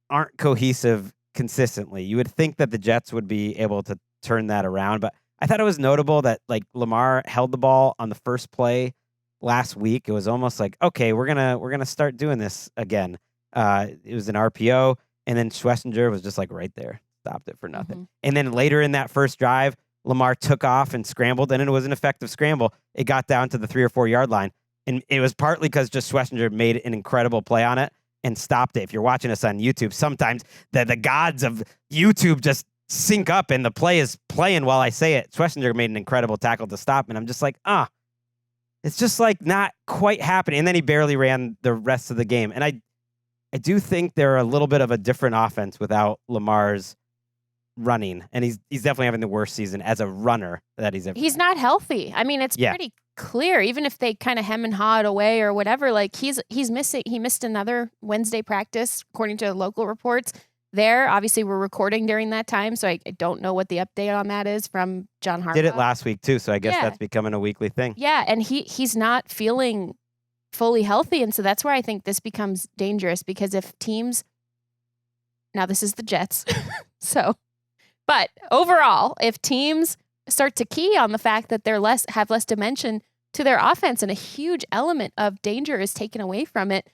aren't cohesive consistently. You would think that the Jets would be able to turn that around. But I thought it was notable that like Lamar held the ball on the first play last week. It was almost like, okay, we're gonna start doing this again. It was an RPO. And then Schlesinger was just like right there, stopped it for nothing. Mm-hmm. And then later in that first drive, Lamar took off and scrambled, and it was an effective scramble. It got down to the 3 or 4 yard line, and it was partly because just Schlesinger made an incredible play on it and stopped it. If you're watching us on YouTube, sometimes the gods of YouTube just sync up, and the play is playing while I say it. Schlesinger made an incredible tackle to stop, and I'm just like, it's just like not quite happening. And then he barely ran the rest of the game, and I do think they're a little bit of a different offense without Lamar's running, and he's definitely having the worst season as a runner that he's ever. He's not healthy. I mean, it's pretty clear. Even if they kind of hem and haw it away or whatever, like he's missing. He missed another Wednesday practice, according to local reports. There, obviously, we're recording during that time, so I don't know what the update on that is from John Harbaugh. Did it last week too, so I guess that's becoming a weekly thing. Yeah, and he's not feeling fully healthy, and so that's where I think this becomes dangerous, because if teams, now this is the Jets, but overall, if teams start to key on the fact that they're have less dimension to their offense and a huge element of danger is taken away from it,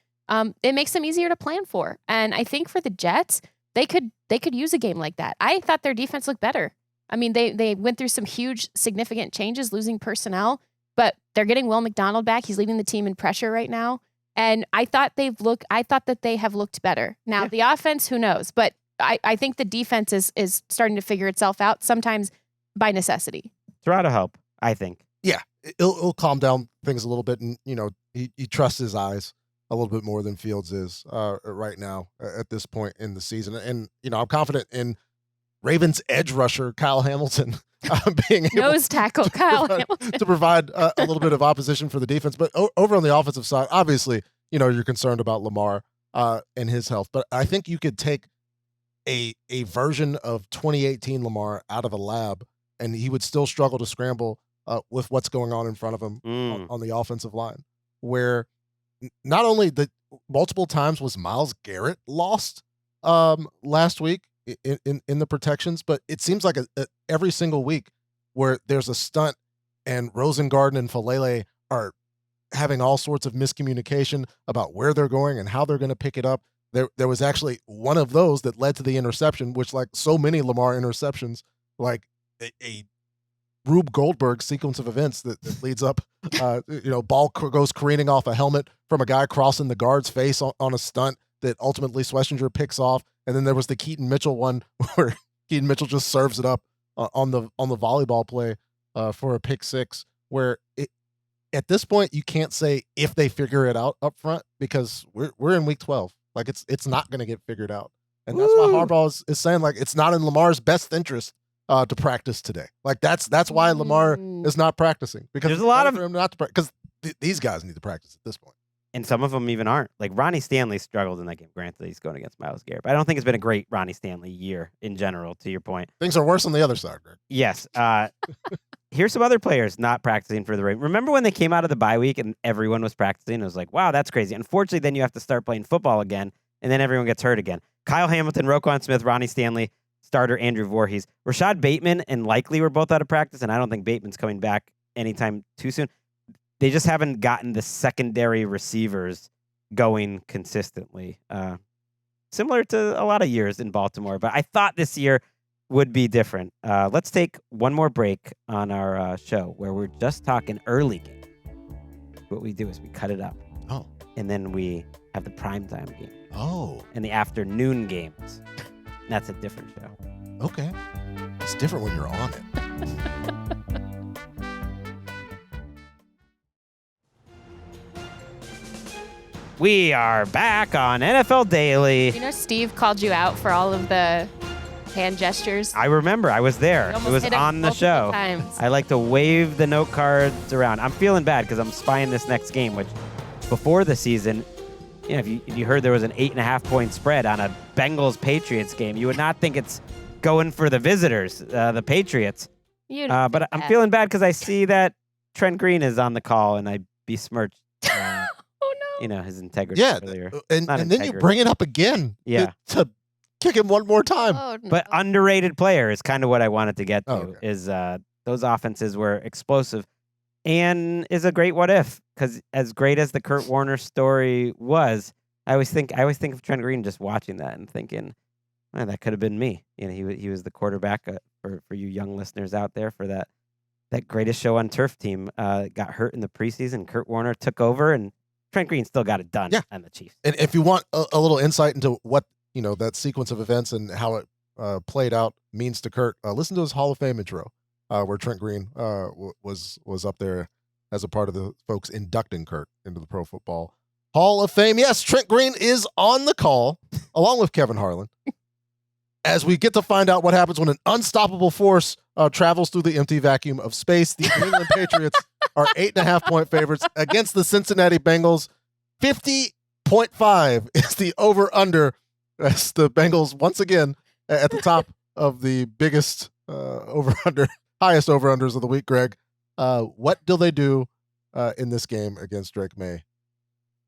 it makes them easier to plan for. And I think for the Jets, they could use a game like that. I thought their defense looked better. I mean, they went through some huge, significant changes, losing personnel. But they're getting Will McDonald back. He's leading the team in pressure right now. And I thought that they have looked better. Now, the offense, who knows? But I think the defense is starting to figure itself out, sometimes by necessity. Try to help, I think. Yeah, it'll calm down things a little bit. And, he trusts his eyes a little bit more than Fields is right now at this point in the season. And, I'm confident in Ravens edge rusher Kyle Hamilton being able Nose tackle Kyle Hamilton. to provide a little bit of opposition for the defense. But over on the offensive side, obviously, you're concerned about Lamar and his health. But I think you could take a version of 2018 Lamar out of a lab, and he would still struggle to scramble with what's going on in front of him on the offensive line, where not only the multiple times was Myles Garrett lost last week in the protections, but it seems like every single week where there's a stunt and Rosengarten and Falele are having all sorts of miscommunication about where they're going and how they're going to pick it up. There was actually one of those that led to the interception, which, like so many Lamar interceptions, like a Rube Goldberg sequence of events that leads up, ball goes careening off a helmet from a guy crossing the guard's face on a stunt that ultimately Schlesinger picks off. And then there was the Keaton Mitchell one where Keaton Mitchell just serves it up on the volleyball play for a pick six, where at this point you can't say if they figure it out up front, because we're in week 12. Like it's not going to get figured out. And that's why Harbaugh is saying, like, it's not in Lamar's best interest to practice today. Like that's why Lamar is not practicing, because there's a lot of him not to because these guys need to practice at this point. And some of them even aren't. Like Ronnie Stanley struggled in that game. Granted, he's going against Myles Garrett, but I don't think it's been a great Ronnie Stanley year in general, to your point. Things are worse on the other side, Greg. Yes. Here's some other players not practicing for the Ravens. Remember when they came out of the bye week and everyone was practicing? It was like, wow, that's crazy. Unfortunately, then you have to start playing football again, and then everyone gets hurt again. Kyle Hamilton, Roquan Smith, Ronnie Stanley, starter Andrew Voorhees. Rashad Bateman and Likely were both out of practice, and I don't think Bateman's coming back anytime too soon. They just haven't gotten the secondary receivers going consistently. Similar to a lot of years in Baltimore, but I thought this year would be different. Let's take one more break on our show where we're just talking early game. What we do is we cut it up. Oh. And then we have the primetime game. Oh. And the afternoon games. That's a different show. Okay. It's different when you're on it. We are back on NFL Daily. Steve called you out for all of the hand gestures. I remember. I was there. You It was hit him on the multiple show. times. I like to wave the note cards around. I'm feeling bad because I'm spying this next game, which before the season, if you heard there was an 8.5-point spread on a Bengals Patriots game, you would not think it's going for the visitors, the Patriots. But I'm feeling bad because I see that Trent Green is on the call and I besmirched his integrity earlier. And then you bring it up again to kick him one more time. Oh, no. But underrated player is kind of what I wanted to get to, okay. is those offenses were explosive and is a great what if, because as great as the Kurt Warner story was, I always think of Trent Green just watching that and thinking, that could have been me. He was the quarterback for you young listeners out there for that greatest show on turf team. Got hurt in the preseason. Kurt Warner took over and Trent Green still got it done on the Chiefs. And if you want a little insight into what, that sequence of events and how it played out means to Kurt, listen to his Hall of Fame intro, where Trent Green was up there as a part of the folks inducting Kurt into the Pro Football Hall of Fame. Yes, Trent Green is on the call, along with Kevin Harlan, as we get to find out what happens when an unstoppable force travels through the empty vacuum of space. The New England Patriots are 8.5-point favorites against the Cincinnati Bengals. 50.5 is the over-under, as the Bengals once again at the top of the biggest over-under, highest over-unders of the week, Greg. What do they do in this game against Drake Maye?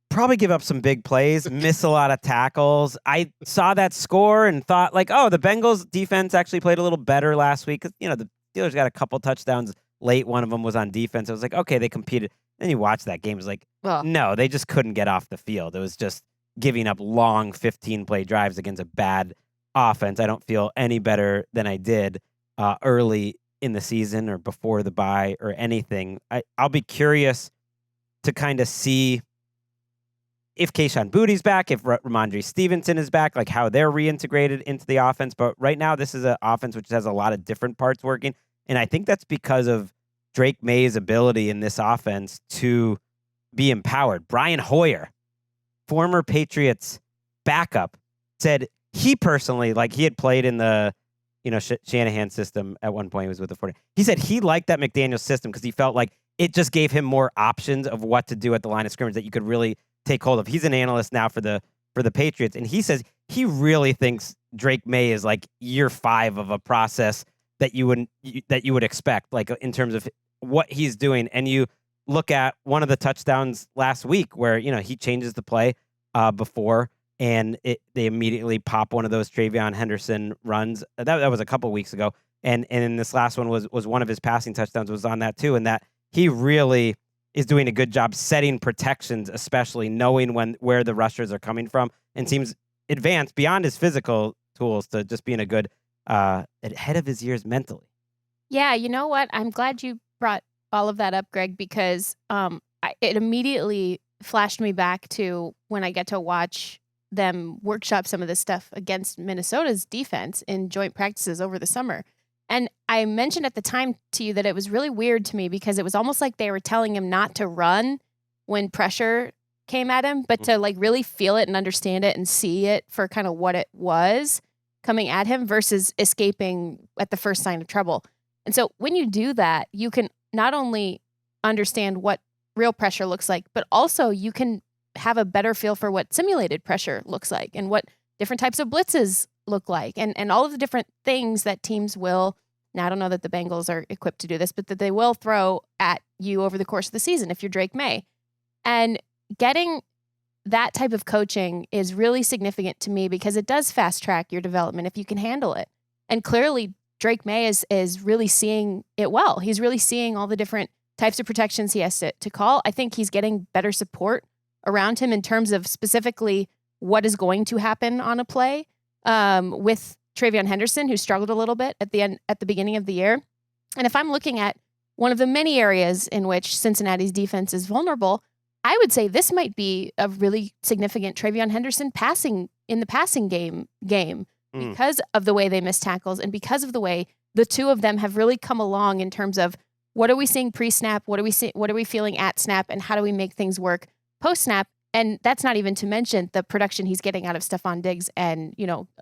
Probably give up some big plays, miss a lot of tackles. I saw that score and thought, the Bengals defense actually played a little better last week. Because, the Steelers got a couple touchdowns late. One of them was on defense. I was like, okay, they competed. Then you watch that game. It was like, no, they just couldn't get off the field. It was just giving up long 15-play drives against a bad offense. I don't feel any better than I did early in the season or before the bye or anything. I'll be curious to kind of see if Kayshon Bouttie's back, if Ramondre Stevenson is back, like how they're reintegrated into the offense. But right now, this is an offense which has a lot of different parts working. And I think that's because of Drake Maye's ability in this offense to be empowered. Brian Hoyer, former Patriots backup, said he personally, like he had played in the, Shanahan system at one point. He was with the 40. He said he liked that McDaniels system because he felt like it just gave him more options of what to do at the line of scrimmage that you could really take hold of. He's an analyst now for the Patriots, and he says he really thinks Drake Maye is like year 5 of a process that you would expect, like in terms of what he's doing. And you look at one of the touchdowns last week where he changes the play before. And they immediately pop one of those Travion Henderson runs. That was a couple weeks ago. And in this last one was one of his passing touchdowns was on that too. And that he really is doing a good job setting protections, especially knowing where the rushers are coming from, and seems advanced beyond his physical tools to just being a good ahead of his years mentally. Yeah, you know what? I'm glad you brought all of that up, Greg, because it immediately flashed me back to when I get to watch them workshop some of this stuff against Minnesota's defense in joint practices over the summer. And I mentioned at the time to you that it was really weird to me because it was almost like they were telling him not to run when pressure came at him, but to like really feel it and understand it and see it for kind of what it was coming at him versus escaping at the first sign of trouble. And so when you do that, you can not only understand what real pressure looks like, but also you can have a better feel for what simulated pressure looks like and what different types of blitzes look like and all of the different things that teams will, now I don't know that the Bengals are equipped to do this, but that they will throw at you over the course of the season if you're Drake Maye. And getting that type of coaching is really significant to me because it does fast track your development if you can handle it. And clearly Drake Maye is really seeing it well. He's really seeing all the different types of protections he has to call. I think he's getting better support around him in terms of specifically what is going to happen on a play with Travion Henderson, who struggled a little bit at the beginning of the year. And if I'm looking at one of the many areas in which Cincinnati's defense is vulnerable, I would say this might be a really significant Travion Henderson passing game because of the way they miss tackles and because of the way the two of them have really come along in terms of what are we seeing pre-snap, what are we feeling at snap, and how do we make things work post-snap. And that's not even to mention the production he's getting out of Stephon Diggs and,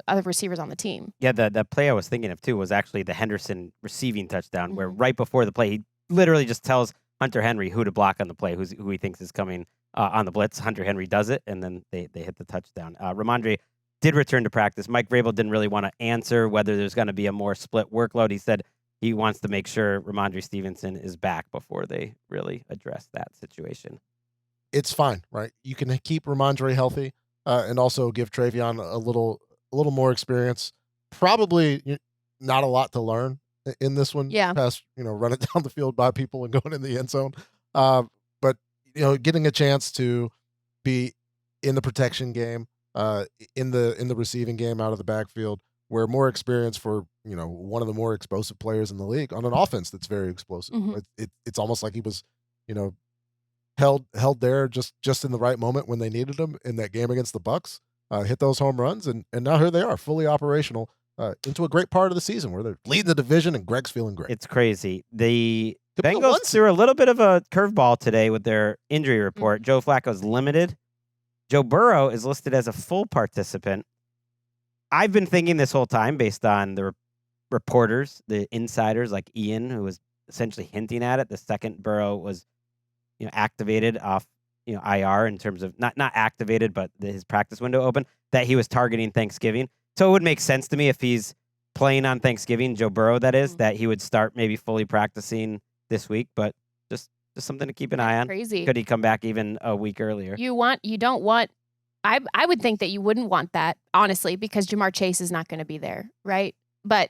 other receivers on the team. Yeah, the play I was thinking of, too, was actually the Henderson receiving touchdown, where right before the play, he literally just tells Hunter Henry who to block on the play, who he thinks is coming on the blitz. Hunter Henry does it, and then they hit the touchdown. Ramondre did return to practice. Mike Vrabel didn't really want to answer whether there's going to be a more split workload. He said he wants to make sure Ramondre Stevenson is back before they really address that situation. It's fine, right? You can keep Ramondre healthy and also give Travion a little more experience. Probably not a lot to learn in this one. Yeah. Past, running down the field by people and going in the end zone. But getting a chance to be in the protection game, in the receiving game out of the backfield, where more experience for one of the more explosive players in the league on an offense that's very explosive. It's almost like he was, held there just in the right moment when they needed him in that game against the Bucs, hit those home runs, and now here they are, fully operational into a great part of the season where they're leading the division and Greg's feeling great. It's crazy. The Bengals threw a little bit of a curveball today with their injury report. Joe Flacco's limited. Joe Burrow is listed as a full participant. I've been thinking this whole time, based on the reporters, the insiders like Ian, who was essentially hinting at it, the second Burrow was activated off, IR in terms of not activated, but his practice window open, that he was targeting Thanksgiving. So it would make sense to me if he's playing on Thanksgiving, Joe Burrow, that is, that he would start maybe fully practicing this week, but just something to keep an eye on. Crazy. Could he come back even a week earlier? I would think that you wouldn't want that, honestly, because Jamar Chase is not going to be there, right? But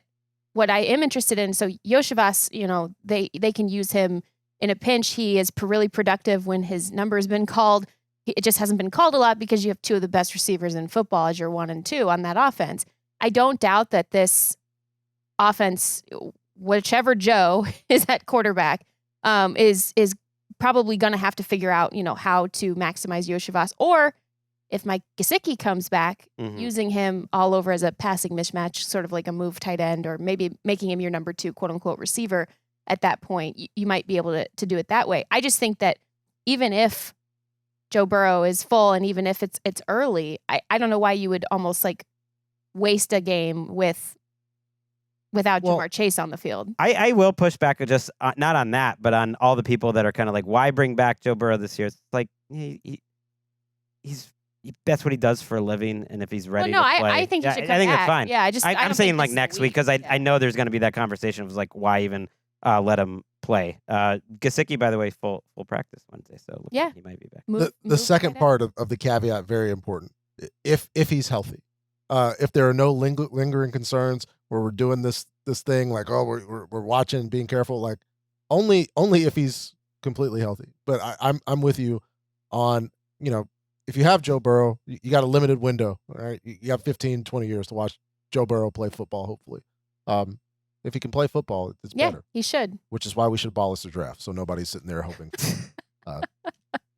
what I am interested in, so Yoshivas, they can use him in a pinch. He is really productive when his number has been called. It just hasn't been called a lot because you have two of the best receivers in football as your 1 and 2 on that offense. I don't doubt that this offense, whichever Joe is at quarterback, is probably going to have to figure out, how to maximize Yoshivas, or if Mike Gesicki comes back, using him all over as a passing mismatch, sort of like a move tight end, or maybe making him your number 2 quote unquote receiver. At that point, you might be able to do it that way. I just think that even if Joe Burrow is full, and even if it's early, I don't know why you would almost like waste a game without Jamar Chase on the field. I will push back just not on that, but on all the people that are kind of like, why bring back Joe Burrow this year? It's like that's what he does for a living, and if he's ready to play, I think he should come I think back. it's fine. Yeah, I'm saying like next week because I know there's going to be that conversation of like, why even let him play? Gesicki, by the way, full practice Wednesday, so yeah, he might be back. The second part of the caveat, very important. If he's healthy, if there are no lingering concerns where we're doing this thing like, oh, we're watching, being careful, like only if he's completely healthy. But I'm with you on, if you have Joe Burrow, you got a limited window, right? You have 15, 20 years to watch Joe Burrow play football, hopefully. If he can play football, it's better. He should. Which is why we should abolish the draft, so nobody's sitting there hoping.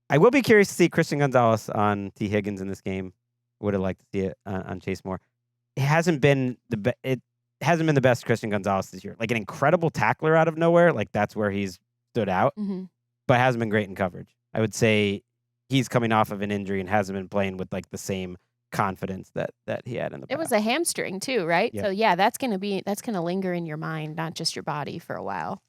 I will be curious to see Christian Gonzalez on T. Higgins in this game. Would have liked to see it on Chase Moore. It hasn't been the best Christian Gonzalez this year. Like an incredible tackler out of nowhere, like that's where he's stood out, but hasn't been great in coverage. I would say he's coming off of an injury and hasn't been playing with like the same confidence that he had in the past. It was a hamstring too, right? Yeah. So yeah, that's gonna linger in your mind, not just your body, for a while.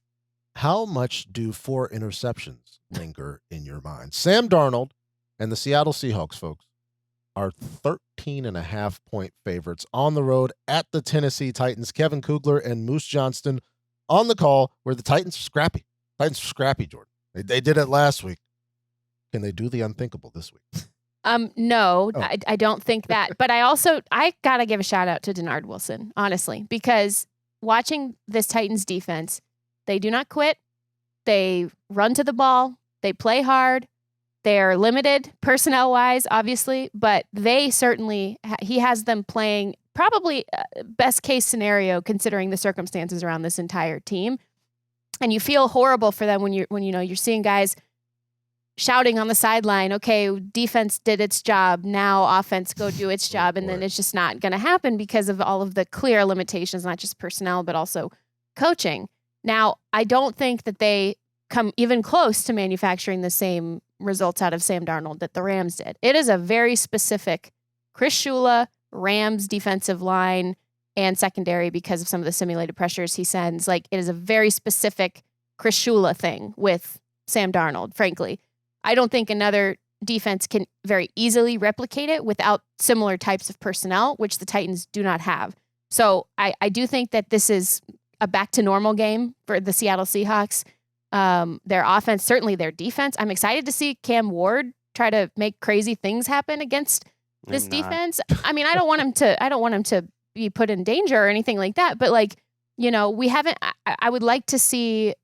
How much do 4 interceptions linger in your mind? Sam Darnold and the Seattle Seahawks, folks, are 13.5-point favorites on the road at the Tennessee Titans. Kevin Kugler and Moose Johnston on the call, where the Titans are scrappy. Jourdan. They did it last week. Can they do the unthinkable this week? No, Oh. I don't think that. But I gotta give a shout out to Denard Wilson, honestly, because watching this Titans defense, they do not quit. They run to the ball. They play hard. They're limited personnel-wise, obviously, but they certainly he has them playing probably best case scenario considering the circumstances around this entire team. And you feel horrible for them when you're seeing guys shouting on the sideline, okay, defense did its job, now offense go do its job, and then it's just not going to happen because of all of the clear limitations, not just personnel, but also coaching. Now, I don't think that they come even close to manufacturing the same results out of Sam Darnold that the Rams did. It is a very specific Chris Shula, Rams defensive line and secondary because of some of the simulated pressures he sends. Like, it is a very specific Chris Shula thing with Sam Darnold, frankly. I don't think another defense can very easily replicate it without similar types of personnel, which the Titans do not have. So I do think that this is a back to normal game for the Seattle Seahawks. Their offense, certainly their defense. I'm excited to see Cam Ward try to make crazy things happen against this defense. I mean, I don't want him to be put in danger or anything like that. But I would like to see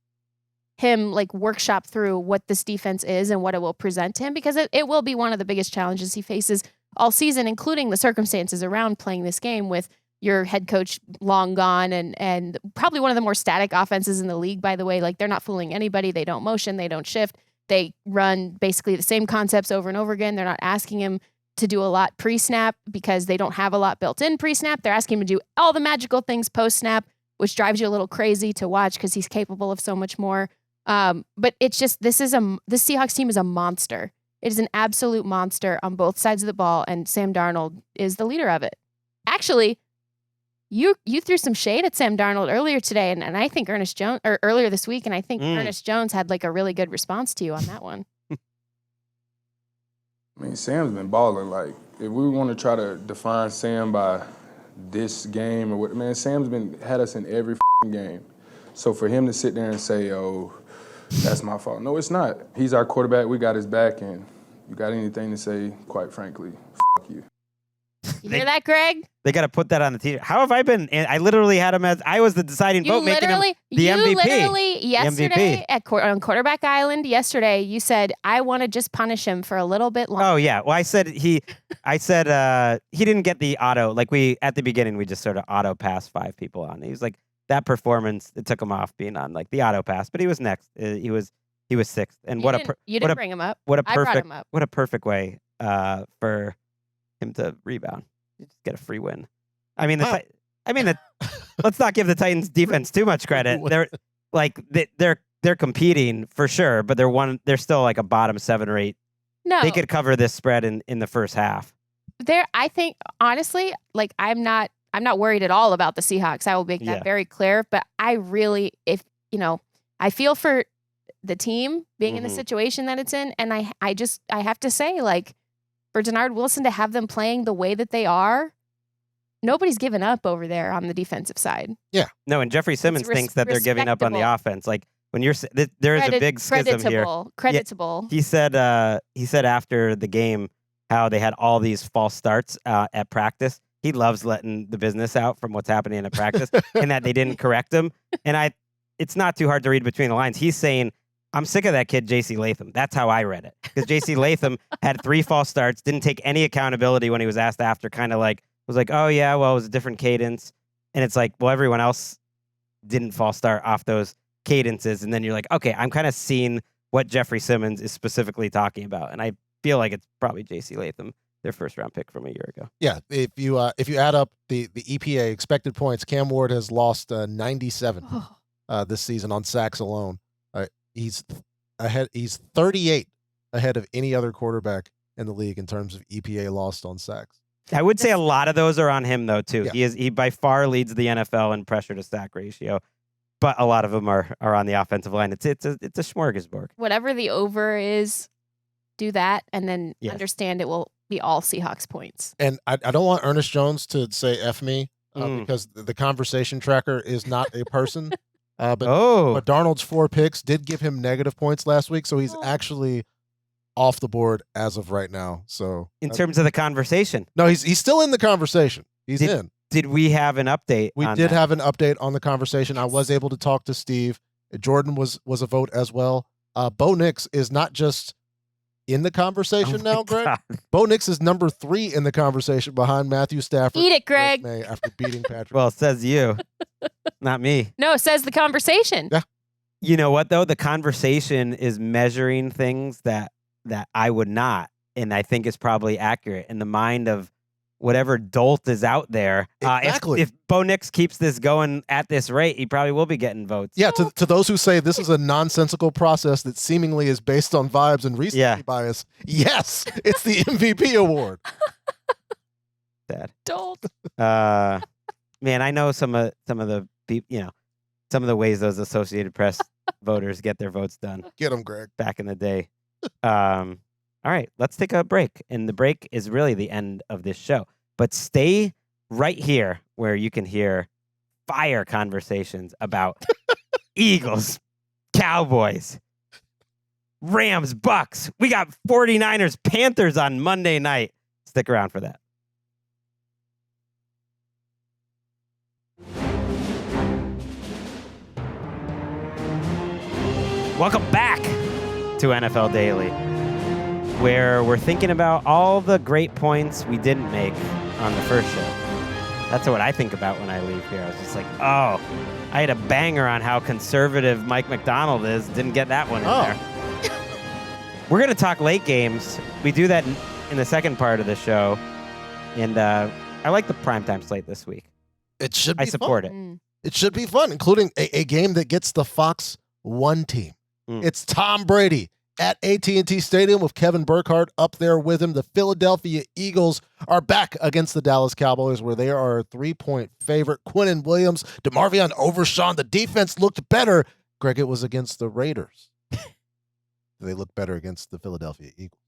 him like workshop through what this defense is and what it will present to him, because it will be one of the biggest challenges he faces all season, including the circumstances around playing this game with your head coach long gone and probably one of the more static offenses in the league, by the way. Like, they're not fooling anybody. They don't motion. They don't shift. They run basically the same concepts over and over again. They're not asking him to do a lot pre-snap because they don't have a lot built in pre-snap. They're asking him to do all the magical things post-snap, which drives you a little crazy to watch because he's capable of so much more. But it's just, this Seahawks team is a monster. It is an absolute monster on both sides of the ball, and Sam Darnold is the leader of it. Actually, you threw some shade at Sam Darnold earlier today, and I think Ernest Jones, or earlier this week, and I think Ernest Jones had like a really good response to you on that one. I mean, Sam's been balling. Like, if we want to try to define Sam by this game or what, man, Sam's had us in every game. So for him to sit there and say, "Oh, that's my fault," no, it's not. He's our quarterback. We got his back, and you got anything to say, quite frankly, you. You hear that, Greg? They got to put that on the t-shirt. How have I been? I literally had him as I was the deciding vote, making him the MVP. You literally yesterday MVP. on Quarterback Island yesterday, you said, I want to just punish him for a little bit longer. Oh yeah. Well, I said he didn't get the auto. Like, at the beginning, we just sort of auto pass 5 people on. He was like, that performance, it took him off being on like the auto pass, but he was next. He was 6th. And You didn't bring him up. What a I brought perfect him up. what a perfect way for him to rebound. You just get a free win. I mean, let's not give the Titans defense too much credit. They're like they're competing for sure, but they're still like a bottom 7 or 8 No. They could cover this spread in the first half. I think honestly, like I'm not worried at all about the Seahawks. I will make that very clear. But I really, I feel for the team being in the situation that it's in, and I have to say, like, for Denard Wilson to have them playing the way that they are, nobody's given up over there on the defensive side. Yeah. No, and Jeffrey Simmons thinks that they're giving up on the offense. Like when there is a big schism here. Creditable. He said after the game how they had all these false starts at practice. He loves letting the business out from what's happening at practice, and that they didn't correct him. And it's not too hard to read between the lines. He's saying, I'm sick of that kid, J.C. Latham. That's how I read it. Because J.C. Latham had 3 false starts, didn't take any accountability when he was asked after, kind of like, was like, oh, yeah, well, it was a different cadence. And it's like, well, everyone else didn't false start off those cadences. And then you're like, okay, I'm kind of seeing what Jeffrey Simmons is specifically talking about. And I feel like it's probably J.C. Latham, their first-round pick from a year ago. Yeah, if you add up the EPA expected points, Cam Ward has lost 97 this season on sacks alone. He's 38 ahead of any other quarterback in the league in terms of EPA lost on sacks. I would say a lot of those are on him though too. Yeah. He by far leads the NFL in pressure to sack ratio, but a lot of them are on the offensive line. It's a smorgasbord. Whatever the over is, do that, and then understand it will be all Seahawks points. And I don't want Ernest Jones to say F me because the conversation tracker is not a person. But Darnold's 4 picks did give him negative points last week, so he's actually off the board as of right now. So in terms of the conversation, no, he's still in the conversation. He's in. Did we have an update? We did have an update on the conversation. I was able to talk to Steve. Jourdan was a vote as well. Bo Nix is not just in the conversation now, Greg. God. Bo Nix is number 3 in the conversation behind Matthew Stafford. Eat it, Greg. Maye after beating Patrick. Well, it says you, not me. No, it says the conversation. Yeah. You know what though? The conversation is measuring things that I would not, and I think is probably accurate in the mind of whatever dolt is out there. Exactly. If Bo Nix keeps this going at this rate, he probably will be getting votes. Yeah, to those who say this is a nonsensical process that seemingly is based on vibes and recency bias, yes, it's the MVP award. Sad. Dolt. Man, I know some of the people, some of the ways those Associated Press voters get their votes done. Get them, Greg. Back in the day. All right, let's take a break. And the break is really the end of this show. But stay right here where you can hear fire conversations about Eagles, Cowboys, Rams, Bucs. We got 49ers, Panthers on Monday night. Stick around for that. Welcome back to NFL Daily, where we're thinking about all the great points we didn't make on the first show. That's what I think about when I leave here. I was just like, oh, I had a banger on how conservative Mike McDonald is. Didn't get that one in there. We're going to talk late games. We do that in the second part of the show. And I like the primetime slate this week. It should be I support fun. It should be fun, including a game that gets the Fox 1 team. It's Tom Brady at AT&T Stadium with Kevin Burkhardt up there with him. The Philadelphia Eagles are back against the Dallas Cowboys, where they are a 3-point favorite. Quinnen Williams, DeMarvion Overshawn. The defense looked better. Greg, it was against the Raiders. They look better against the Philadelphia Eagles.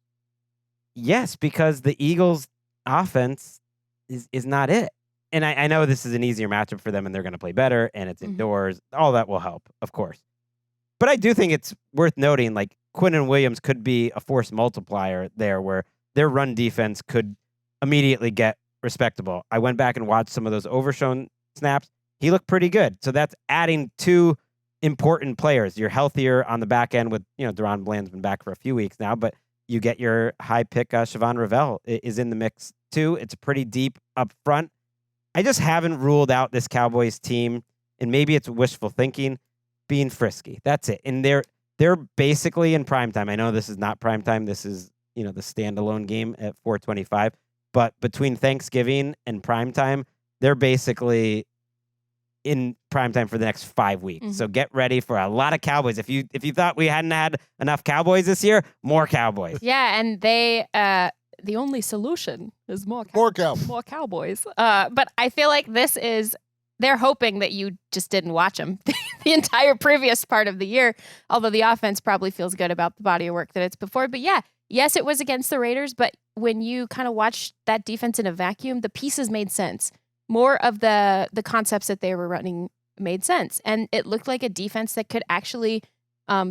Yes, because the Eagles' offense is not it. And I know this is an easier matchup for them, and they're going to play better, and it's indoors. All that will help, of course. But I do think it's worth noting, like, Quinnen Williams could be a force multiplier there where their run defense could immediately get respectable. I went back and watched some of those Overshown snaps. He looked pretty good. So that's adding 2 important players. You're healthier on the back end with, Deron Bland's been back for a few weeks now, but you get your high pick, Siobhan Ravel is in the mix too. It's pretty deep up front. I just haven't ruled out this Cowboys team, and maybe it's wishful thinking, being frisky. That's it. And they're basically in primetime. I know this is not primetime. This is, the standalone game at 4:25. But between Thanksgiving and primetime, they're basically in primetime for the next 5 weeks. So get ready for a lot of Cowboys. If you thought we hadn't had enough Cowboys this year, more Cowboys. Yeah, and they the only solution is more Cowboys. But I feel like they're hoping that you just didn't watch them the entire previous part of the year, although the offense probably feels good about the body of work that it's before. But yeah, yes, it was against the Raiders, but when you kind of watch that defense in a vacuum, the pieces made sense. More of the concepts that they were running made sense. And it looked like a defense that could actually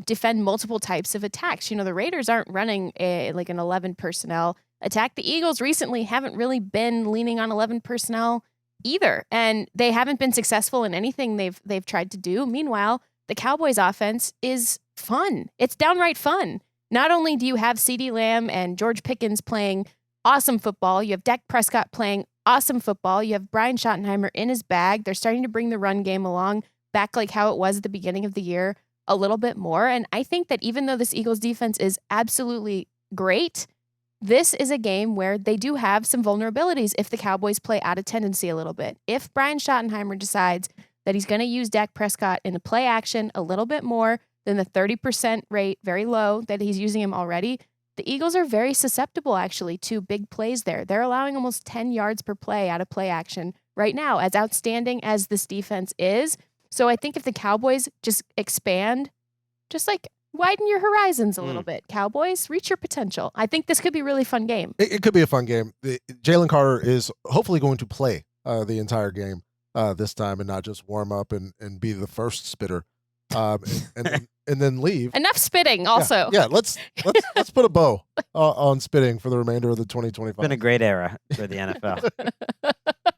defend multiple types of attacks. The Raiders aren't running like an 11 personnel attack. The Eagles recently haven't really been leaning on 11 personnel either. And they haven't been successful in anything they've tried to do. Meanwhile, the Cowboys offense is fun. It's downright fun. Not only do you have CeeDee Lamb and George Pickens playing awesome football, you have Dak Prescott playing awesome football. You have Brian Schottenheimer in his bag. They're starting to bring the run game along back like how it was at the beginning of the year a little bit more. And I think that even though this Eagles defense is absolutely great, this is a game where they do have some vulnerabilities if the Cowboys play out of tendency a little bit. If Brian Schottenheimer decides that he's going to use Dak Prescott in a play action a little bit more than the 30% rate, very low, that he's using him already, the Eagles are very susceptible, actually, to big plays there. They're allowing almost 10 yards per play out of play action right now, as outstanding as this defense is. So I think if the Cowboys just expand, just like widen your horizons a little bit, Cowboys, reach your potential. I think this could be a really fun game. It could be a fun game. Jalen Carter is hopefully going to play the entire game this time and not just warm up and be the first spitter and then leave. Enough spitting also. Yeah, let's put a bow on spitting for the remainder of the 2025. It's been a great era for the NFL.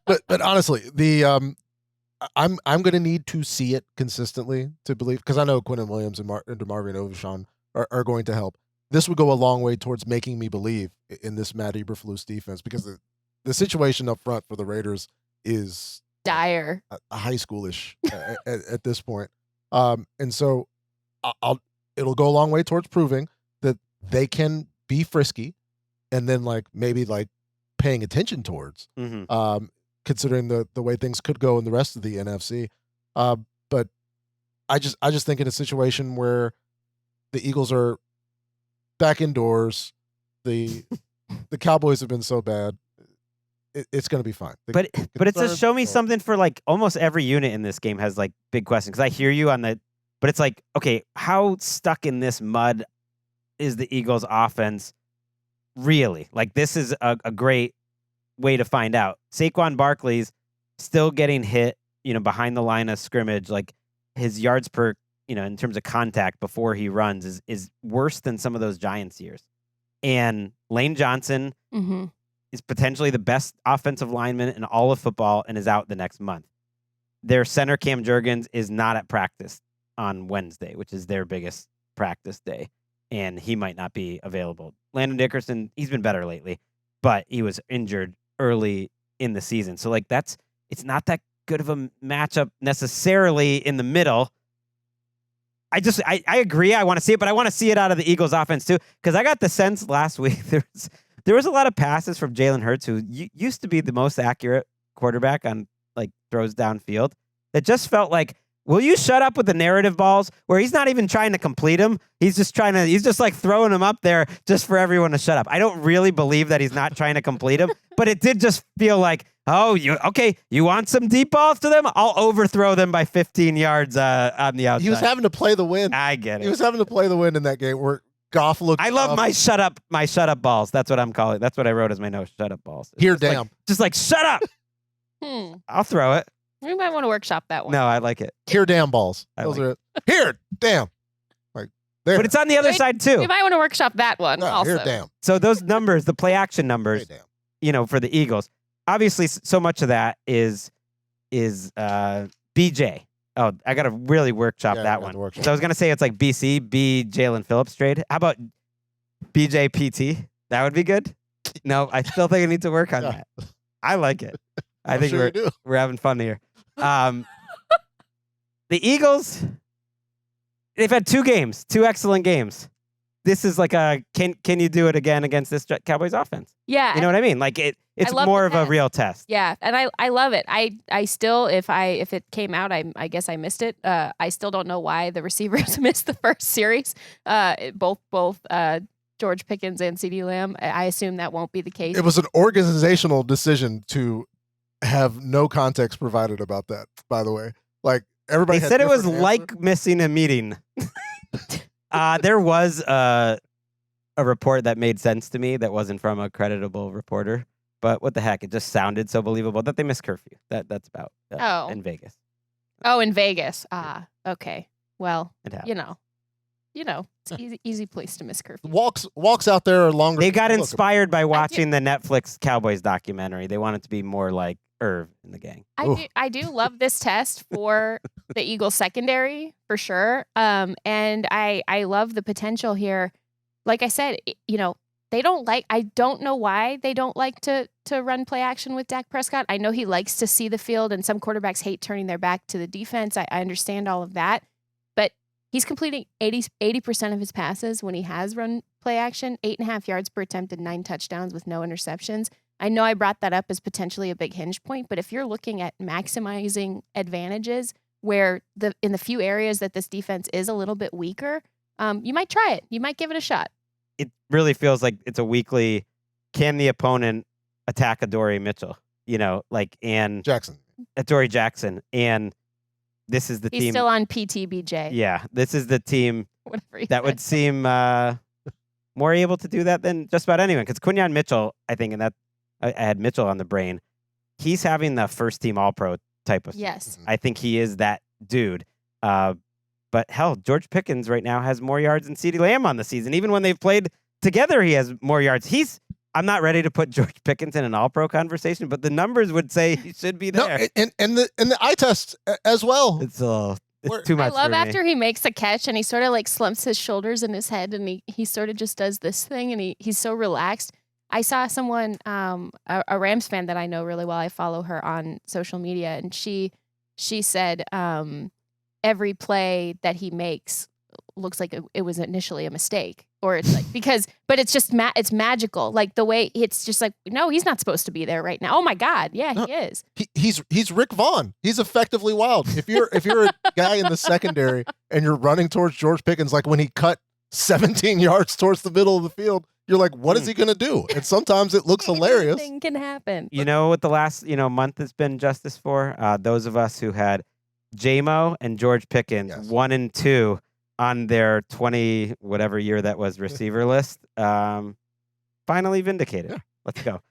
But honestly, I'm going to need to see it consistently to believe, because I know Quinnen Williams and DeMarvin Overshawn are going to help. This would go a long way towards making me believe in this Matt Eberflus defense, because the situation up front for the Raiders is dire, high schoolish at this point. And so it'll go a long way towards proving that they can be frisky, and then maybe paying attention towards, considering the way things could go in the rest of the NFC. But I just think in a situation where the Eagles are back indoors, the Cowboys have been so bad, it's going to be fine. But it's a show me something for almost every unit in this game has big questions. Because I hear you on the, but it's okay, how stuck in this mud is the Eagles offense really? This is a great way to find out. Saquon Barkley's still getting hit, behind the line of scrimmage. His yards per, in terms of contact before he runs is worse than some of those Giants years. And Lane Johnson is potentially the best offensive lineman in all of football and is out the next month. Their center, Cam Jurgens, is not at practice on Wednesday, which is their biggest practice day, and he might not be available. Landon Dickerson, he's been better lately, but he was injured early in the season. So it's not that good of a matchup necessarily in the middle. I agree. I want to see it, but I want to see it out of the Eagles offense too, because I got the sense last week there was a lot of passes from Jalen Hurts, who used to be the most accurate quarterback on throws downfield, that just felt will you shut up with the narrative balls where he's not even trying to complete them? He's just throwing them up there just for everyone to shut up. I don't really believe that he's not trying to complete them, but it did just feel you want some deep balls to them? I'll overthrow them by 15 yards on the outside. He was having to play the wind. I get it. He was having to play the wind in that game where Goff looked. I love my shut up balls. That's what I'm calling it. That's what I wrote as my note. Shut up balls. Here, damn. Shut up. I'll throw it. We might want to workshop that one. No, I like it. Here, damn balls. Those are it. Here, damn. There. But it's on the other side too. We might want to workshop that one also. Here, damn. So those numbers, the play action numbers, Hey, damn. For the Eagles, obviously so much of that is BJ. Oh, I got to really workshop that one. So I was going to say it's BC, B Jalen Phillips trade. How about BJPT? That would be good. No, I still think I need to work on that. I like it. I think we're having fun here. The Eagles, they've had two excellent games. this is like a can you do it again against this Cowboys offense? Yeah. You know what I mean? Like it's love more the of a test. real test. Yeah, and I love it. I still if it came out, I guess I missed it. I still don't know why the receivers missed the first series. Both George Pickens and CeeDee Lamb. I assume that won't be the case. It was an organizational decision to have no context provided about that. By the way, like everybody They had said it was different like answers. missing a meeting. There was a report that made sense to me that wasn't from a creditable reporter. But what the heck? It just sounded so believable that they missed curfew. That's about in Vegas. Oh, in Vegas. Okay. Well, It happened. you know, it's easy place to miss curfew. Walks out there are longer. They got Look, inspired by watching the Netflix Cowboys documentary. They want it to be more like Irv and the gang. I do love this test for the Eagles secondary for sure. And I love the potential here. Like I said, they don't like. I don't know why they don't like to run play action with Dak Prescott. I know he likes to see the field, and some quarterbacks hate turning their back to the defense. I understand all of that, but he's completing 80% of his passes when he has run play action, 8.5 yards per attempt and 9 touchdowns with no interceptions. I know I brought that up as potentially a big hinge point, but if you're looking at maximizing advantages where in the few areas that this defense is a little bit weaker, you might try it. You might give it a shot. It really feels like it's a weekly. Can the opponent attack Adoree Mitchell? And Jackson. Adoree Jackson, and this is the He's team. still on PTBJ. Yeah, this is the team Whatever that would seem more able to do that than just about anyone. Because Quinyon Mitchell, I think, and that I had Mitchell on the brain. He's having the first team All-Pro type of. Yes. I think he is that dude. But hell, George Pickens right now has more yards than CeeDee Lamb on the season. Even when they've played together, he has more yards. I'm not ready to put George Pickens in an All-Pro conversation, but the numbers would say he should be there. No, and the eye test as well. It's too much. I love for me. after he makes a catch and he sort of like slumps his shoulders in his head and he sort of just does this thing and he's so relaxed. I saw someone, a Rams fan that I know really well. I follow her on social media, and she said every play that he makes looks like it was initially a mistake, or it's like but it's just it's magical. Like the way it's just like, no, he's not supposed to be there right now. Oh my God, yeah, he is. He's Rick Vaughn. He's effectively wild. If you're a guy in the secondary and you're running towards George Pickens, like when he cut 17 yards towards the middle of the field, you're like, what is he gonna do? And sometimes it looks hilarious. Anything can happen. You know what the last month has been justice for? Those of us who had J-Mo and George Pickens, 1 and 2 on their 20 whatever year that was receiver list, finally vindicated. Yeah. Let's go.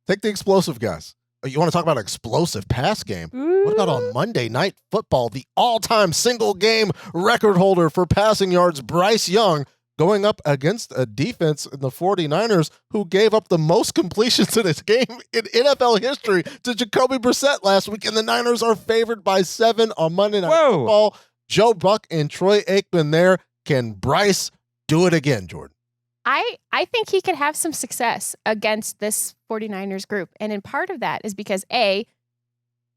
Take the explosive guys. You want to talk about an explosive pass game? What about on Monday Night Football, the all-time single game record holder for passing yards, Bryce Young, going up against a defense in the 49ers who gave up the most completions in this game in NFL history to Jacoby Brissett last week, and the Niners are favored by 7 on Monday Night Football. Joe Buck and Troy Aikman there. Can Bryce do it again, Jourdan? I think he could have some success against this 49ers group. And in part of that is because A,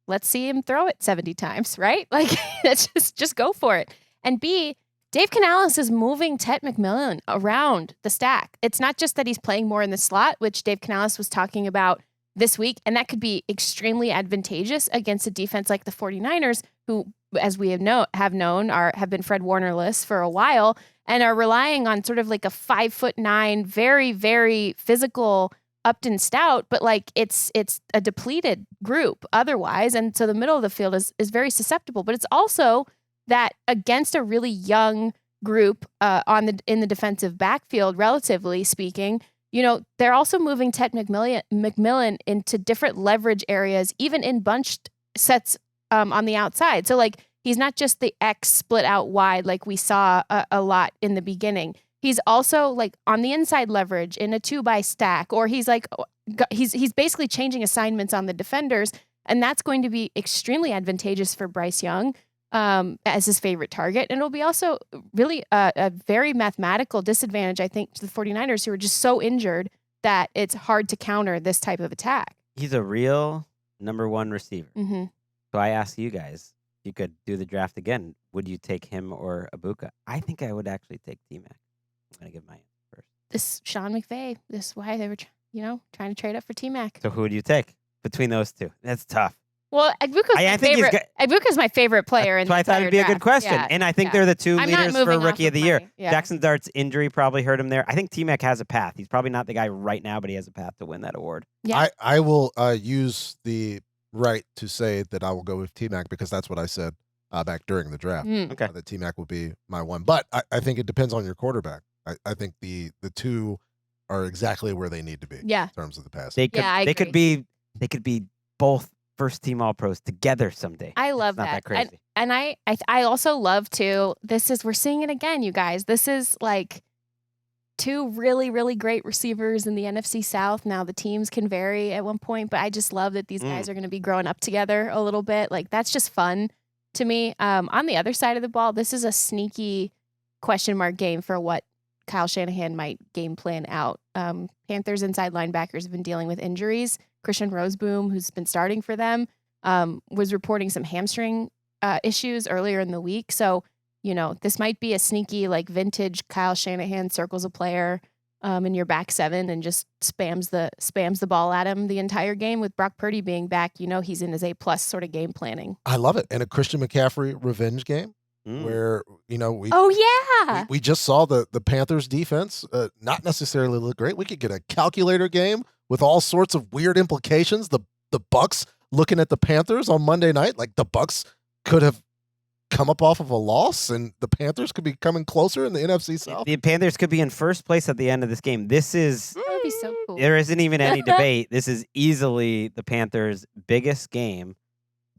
let's see him throw it 70 times, right? Like, let's just go for it. And B, Dave Canales is moving Ted McMillan around the stack. It's not just that he's playing more in the slot, which Dave Canales was talking about this week, and that could be extremely advantageous against a defense like the 49ers, who, as we have known, have been Fred Warner-less for a while and are relying on sort of like a 5'9", very, very physical Upton Stout, but like it's a depleted group otherwise, and so the middle of the field is very susceptible. But it's also that against a really young group in the defensive backfield, relatively speaking, they're also moving Ted McMillan into different leverage areas, even in bunched sets on the outside. So like he's not just the X split out wide like we saw a lot in the beginning. He's also like on the inside leverage in a 2-by stack, or he's basically changing assignments on the defenders, and that's going to be extremely advantageous for Bryce Young as his favorite target. And it'll be also really a very mathematical disadvantage, I think, to the 49ers, who are just so injured that it's hard to counter this type of attack. He's a real number 1 receiver. Mm-hmm. So I ask you guys, you could do the draft again. Would you take him or Ibuka? I think I would actually take T-Mac. I'm going to give my answer first. This Sean McVay. This is why they were, trying to trade up for T-Mac. So who would you take between those two? That's tough. Well, Egbuka's my favorite player. So I thought it'd be a good question. Yeah, and I think they're the two I'm not leaders for moving Rookie off of the of Year. yeah. Jackson Dart's injury probably hurt him there. I think T-Mac has a path. He's probably not the guy right now, but he has a path to win that award. Yeah. I will use the right to say that I will go with T-Mac because that's what I said back during the draft. Okay. That T-Mac would be my one. But I think it depends on your quarterback. I think the two are exactly where they need to be in terms of the pass. They could be both first-team All-Pros together someday. I love Not that crazy. And I also love to, we're seeing it again, you guys. This is like two really, really great receivers in the NFC South. Now the teams can vary at one point, but I just love that these guys are going to be growing up together a little bit. Like, that's just fun to me. On the other side of the ball, this is a sneaky question mark game for what Kyle Shanahan might game plan out. Panthers inside linebackers have been dealing with injuries. Christian Roseboom, who's been starting for them, was reporting some hamstring issues earlier in the week. So, this might be a sneaky, like, vintage Kyle Shanahan circles a player in your back seven and just spams the ball at him the entire game. With Brock Purdy being back, he's in his A+ sort of game planning. I love it. And a Christian McCaffrey revenge game where, we just saw the Panthers defense not necessarily look great. We could get a calculator game with all sorts of weird implications. The Bucs looking at the Panthers on Monday night, like the Bucs could have come up off of a loss and the Panthers could be coming closer in the NFC South. The Panthers could be in first place at the end of this game. That would be so cool. There isn't even any debate. This is easily the Panthers' biggest game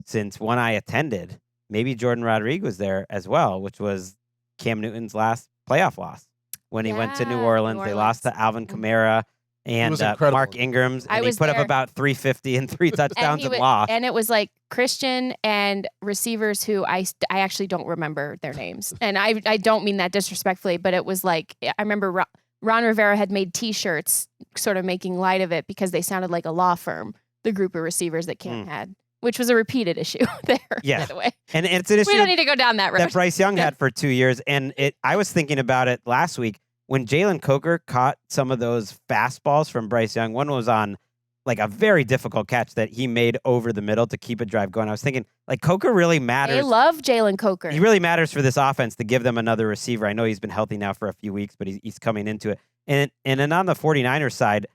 since one I attended. Maybe Jourdan Rodrigue was there as well, which was Cam Newton's last playoff loss when he went to New Orleans. They lost to Alvin Kamara and Mark Ingram's, and he put up about 350 and 3 touchdowns and lost. And it was like Christian and receivers who I actually don't remember their names. And I don't mean that disrespectfully, but it was like, I remember Ron Rivera had made T-shirts sort of making light of it because they sounded like a law firm, the group of receivers that Cam had, which was a repeated issue there, by the way. And it's an issue we don't need to go down that road. That Bryce Young had for 2 years. And I was thinking about it last week when Jalen Coker caught some of those fastballs from Bryce Young. One was on like a very difficult catch that he made over the middle to keep a drive going. I was thinking, like, Coker really matters. They love Jalen Coker. He really matters for this offense to give them another receiver. I know he's been healthy now for a few weeks, but he's coming into it. And then on the 49ers side,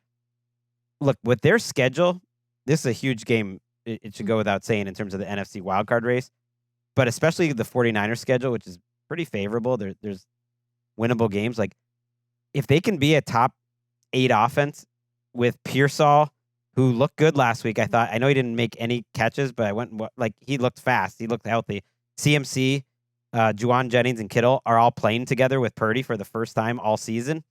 look, with their schedule, this is a huge game. It should go without saying in terms of the NFC wildcard race, but especially the 49ers schedule, which is pretty favorable. There's winnable games. Like, if they can be a top 8 offense with Pearsall, who looked good last week, I know he didn't make any catches, but he looked fast. He looked healthy. CMC, Juwan Jennings, and Kittle are all playing together with Purdy for the first time all season.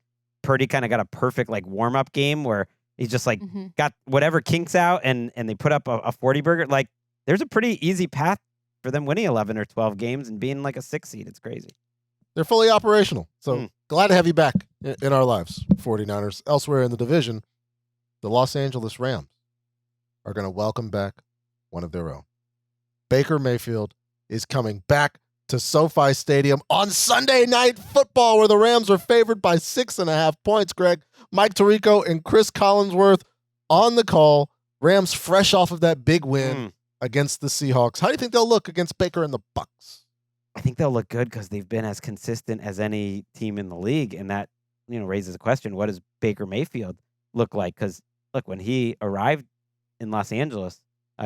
Purdy kind of got a perfect warm-up game where he's just got whatever kinks out and they put up a 40 burger. Like, there's a pretty easy path for them winning 11 or 12 games and being like a 6 seed. It's crazy. They're fully operational. So glad to have you back in our lives, 49ers. Elsewhere in the division, the Los Angeles Rams are going to welcome back one of their own. Baker Mayfield is coming back to SoFi Stadium on Sunday Night Football, where the Rams are favored by 6.5 points, Greg. Mike Tirico and Chris Collinsworth on the call. Rams fresh off of that big win against the Seahawks. How do you think they'll look against Baker and the Bucs? I think they'll look good because they've been as consistent as any team in the league, and that raises a question: what does Baker Mayfield look like? Because look, when he arrived in Los Angeles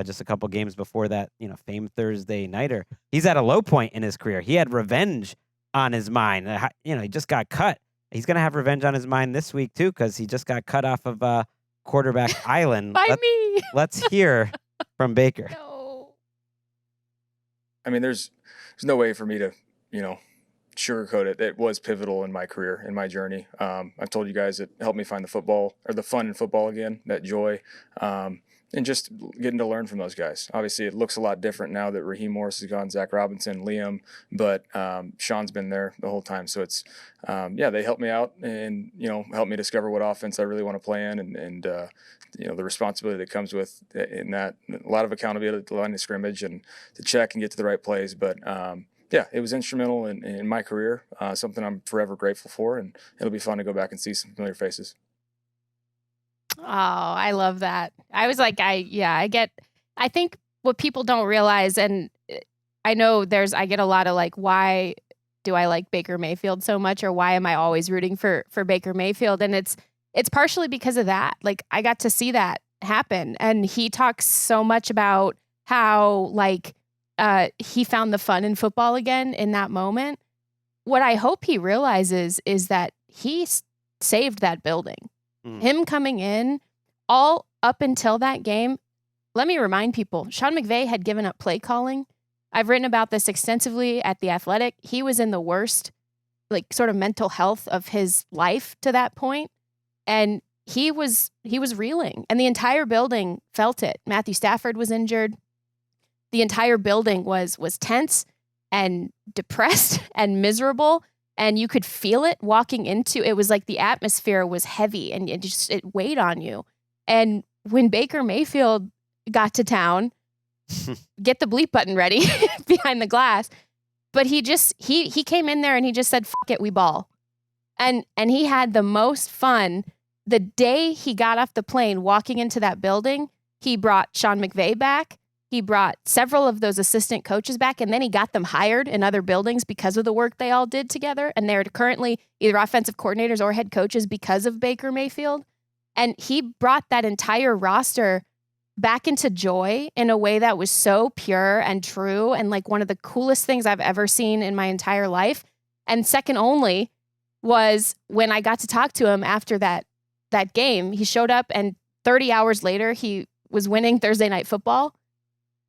just a couple games before that, famed Thursday nighter, he's at a low point in his career. He had revenge on his mind. He just got cut. He's gonna have revenge on his mind this week too, because he just got cut off of quarterback island. By me. Let's hear from Baker. No. I mean, there's no way for me to, sugarcoat it. It was pivotal in my career, in my journey. I've told you guys it helped me find the football, or the fun in football again, that joy, and just getting to learn from those guys. Obviously, it looks a lot different now that Raheem Morris is gone, Zach Robinson, Liam, but Sean's been there the whole time. So it's, they helped me out and, helped me discover what offense I really want to play in, and the responsibility that comes with in that, a lot of accountability at the line of scrimmage and to check and get to the right plays. But yeah, it was instrumental in my career, something I'm forever grateful for, and it'll be fun to go back and see some familiar faces. Oh, I love that. I was like, I think what people don't realize, and I know I get a lot of like, why do I like Baker Mayfield so much, or why am I always rooting for Baker Mayfield? And it's partially because of that. Like, I got to see that happen, and he talks so much about how like he found the fun in football again in that moment. What I hope he realizes is that he saved that building. Him coming in, all up until that game. Let me remind people, Sean McVay had given up play calling. I've written about this extensively at The Athletic. He was in the worst, like, sort of mental health of his life to that point, and he was reeling, and the entire building felt it. Matthew Stafford was injured. The entire building was tense and depressed and miserable, and you could feel it walking into. It was like the atmosphere was heavy, and it weighed on you. And when Baker Mayfield got to town, get the bleep button ready behind the glass, but he came in there and he just said, "Fuck it, we ball," and he had the most fun. The day he got off the plane, walking into that building, he brought Sean McVay back. He brought several of those assistant coaches back, and then he got them hired in other buildings because of the work they all did together. And they're currently either offensive coordinators or head coaches because of Baker Mayfield. And he brought that entire roster back into joy in a way that was so pure and true, and like one of the coolest things I've ever seen in my entire life. And second only was when I got to talk to him after that game. He showed up, and 30 hours later, he was winning Thursday Night Football.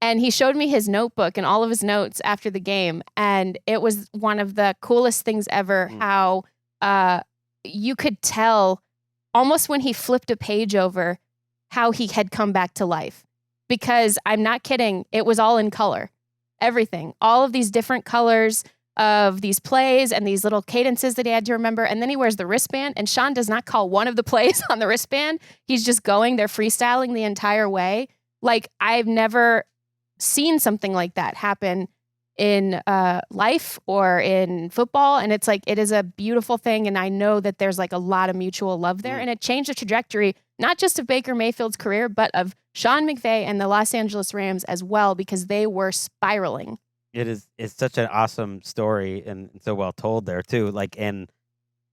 And he showed me his notebook and all of his notes after the game. And it was one of the coolest things ever, how you could tell almost when he flipped a page over how he had come back to life. Because I'm not kidding, it was all in color. Everything. All of these different colors of these plays and these little cadences that he had to remember. And then he wears the wristband, and Sean does not call one of the plays on the wristband. He's just going, they're freestyling the entire way. Like, I've never seen something like that happen in life or in football. And it's like, it is a beautiful thing. And I know that there's like a lot of mutual love there. And it changed the trajectory, not just of Baker Mayfield's career, but of Sean McVay and the Los Angeles Rams as well, because they were spiraling. It's such an awesome story, and so well told there too. Like, and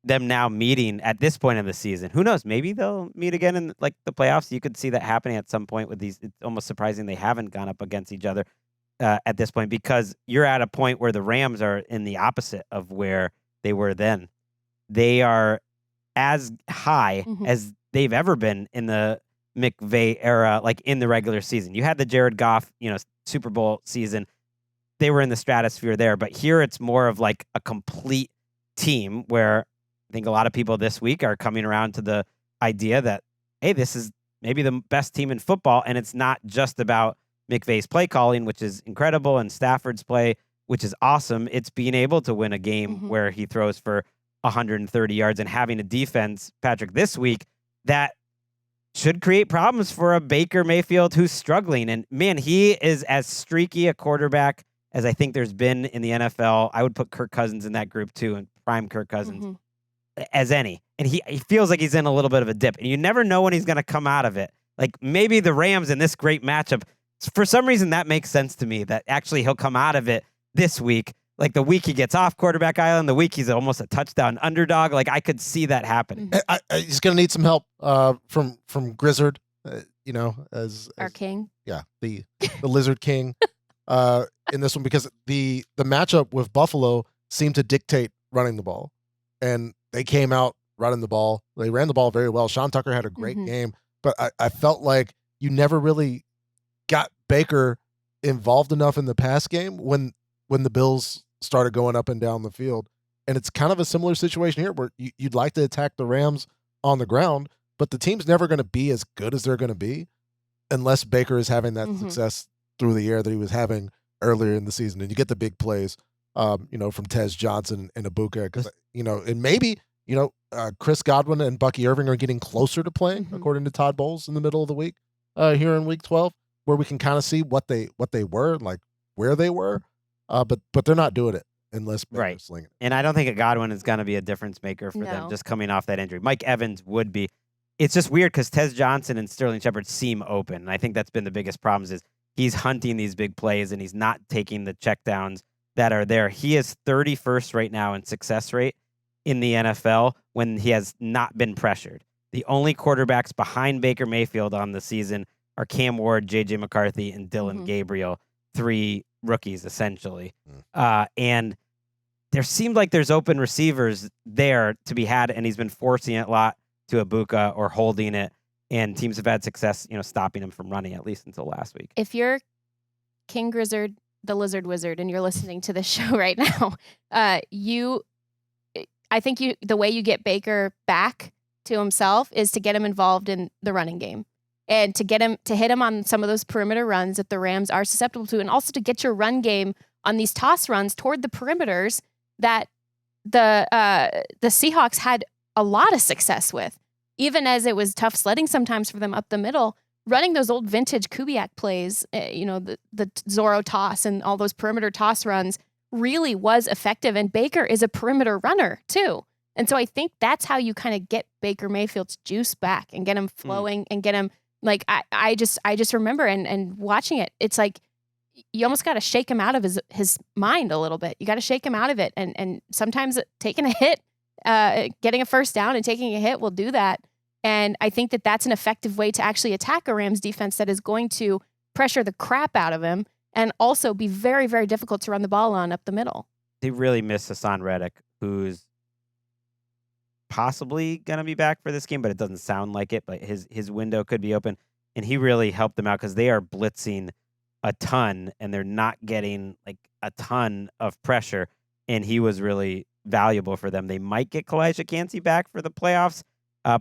them now meeting at this point in the season. Who knows? Maybe they'll meet again in like the playoffs. You could see that happening at some point with these. It's almost surprising they haven't gone up against each other at this point, because you're at a point where the Rams are in the opposite of where they were then. They are as high as they've ever been in the McVay era, like in the regular season. You had the Jared Goff, Super Bowl season. They were in the stratosphere there, but here it's more of like a complete team where I think a lot of people this week are coming around to the idea that, hey, this is maybe the best team in football, and it's not just about McVay's play calling, which is incredible, and Stafford's play, which is awesome. It's being able to win a game where he throws for 130 yards and having a defense, Patrick, this week that should create problems for a Baker Mayfield who's struggling. And man, he is as streaky a quarterback as I think there's been in the NFL. I would put Kirk Cousins in that group too, and prime Kirk Cousins as any. And he feels like he's in a little bit of a dip, and you never know when he's going to come out of it. Like maybe the Rams in this great matchup, for some reason that makes sense to me, that actually he'll come out of it this week. Like the week he gets off quarterback island, the week he's almost a touchdown underdog. Like I could see that happening. He's going to need some help from Grizzard, as our king. Yeah, the Lizard King in this one, because the matchup with Buffalo seemed to dictate running the ball, and they came out running the ball. They ran the ball very well. Sean Tucker had a great game, but I felt like you never really got Baker involved enough in the pass game when the Bills started going up and down the field. And it's kind of a similar situation here where you'd like to attack the Rams on the ground, but the team's never going to be as good as they're going to be unless Baker is having that success through the air that he was having earlier in the season. And you get the big plays, from Tez Johnson and Ibuka, because, and maybe, Chris Godwin and Bucky Irving are getting closer to playing, according to Todd Bowles in the middle of the week here in week 12, where we can kind of see what they were, like where they were. But they're not doing it unless Baker's Right. slinging it. And I don't think Godwin is going to be a difference maker for them No. just coming off that injury. Mike Evans would be. It's just weird because Tez Johnson and Sterling Shepard seem open. And I think that's been the biggest problem is he's hunting these big plays and he's not taking the checkdowns that are there. He is 31st right now in success rate in the NFL when he has not been pressured. The only quarterbacks behind Baker Mayfield on the season are Cam Ward, J.J. McCarthy, and Dylan Gabriel, 3 rookies essentially. And there seemed like there's open receivers there to be had, and he's been forcing it a lot to Ibuka or holding it, and teams have had success, stopping him from running at least until last week. If you're King Grizzard, the Lizard Wizard, and you're listening to this show right now, I think the way you get Baker back to himself is to get him involved in the running game and to get him to hit him on some of those perimeter runs that the Rams are susceptible to, and also to get your run game on these toss runs toward the perimeters that the Seahawks had a lot of success with, even as it was tough sledding sometimes for them up the middle. Running those old vintage Kubiak plays, the Zorro toss and all those perimeter toss runs really was effective. And Baker is a perimeter runner too. And so I think that's how you kind of get Baker Mayfield's juice back and get him flowing and get him like, I just remember and watching it, it's like, you almost got to shake him out of his mind a little bit. You got to shake him out of it. And sometimes taking a hit, getting a first down and taking a hit will do that. And I think that that's an effective way to actually attack a Rams defense that is going to pressure the crap out of him and also be very, very difficult to run the ball on up the middle. They really miss Hassan Reddick, who's possibly going to be back for this game, but it doesn't sound like it. But his window could be open, and he really helped them out because they are blitzing a ton, and they're not getting like a ton of pressure, and he was really valuable for them. They might get Kalijah Kancey back for the playoffs,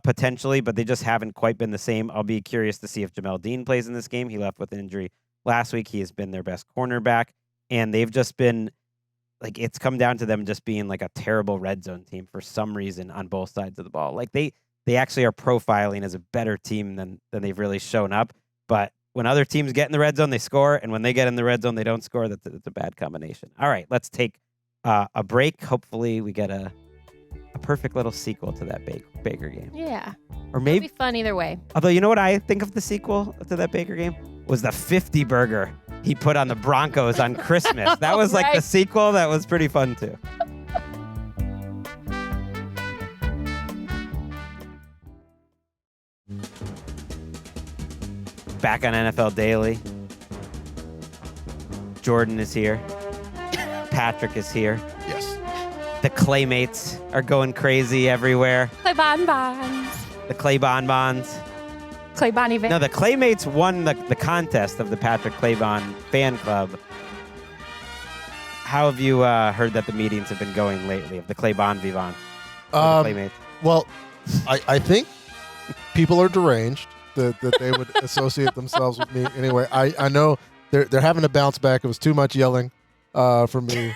potentially, but they just haven't quite been the same. I'll be curious to see if Jamel Dean plays in this game. He left with an injury last week. He has been their best cornerback, and they've just been like, it's come down to them just being like a terrible red zone team for some reason on both sides of the ball. Like they actually are profiling as a better team than they've really shown up, but when other teams get in the red zone, they score, and when they get in the red zone, they don't score. That's a bad combination. All right, let's take a break. Hopefully, we get a perfect little sequel to that Baker game. Yeah. Or It'll maybe, be fun either way. although you know what I think of the sequel to that Baker game was the 50 burger he put on the Broncos on Christmas. That was like the sequel. That was pretty fun too. Back on NFL Daily. Jourdan is here. Patrick is here. Yes. The Claymates are going crazy everywhere. Claybon bonds. The Claybon bonds. Claybon event. No, the Claymates won the contest of the Patrick Claybon fan club. How have you heard that the meetings have been going lately of the Claybon Vivant? Claymates? Well, I think people are deranged that they would associate themselves with me. Anyway, I know they're having to bounce back. It was too much yelling for me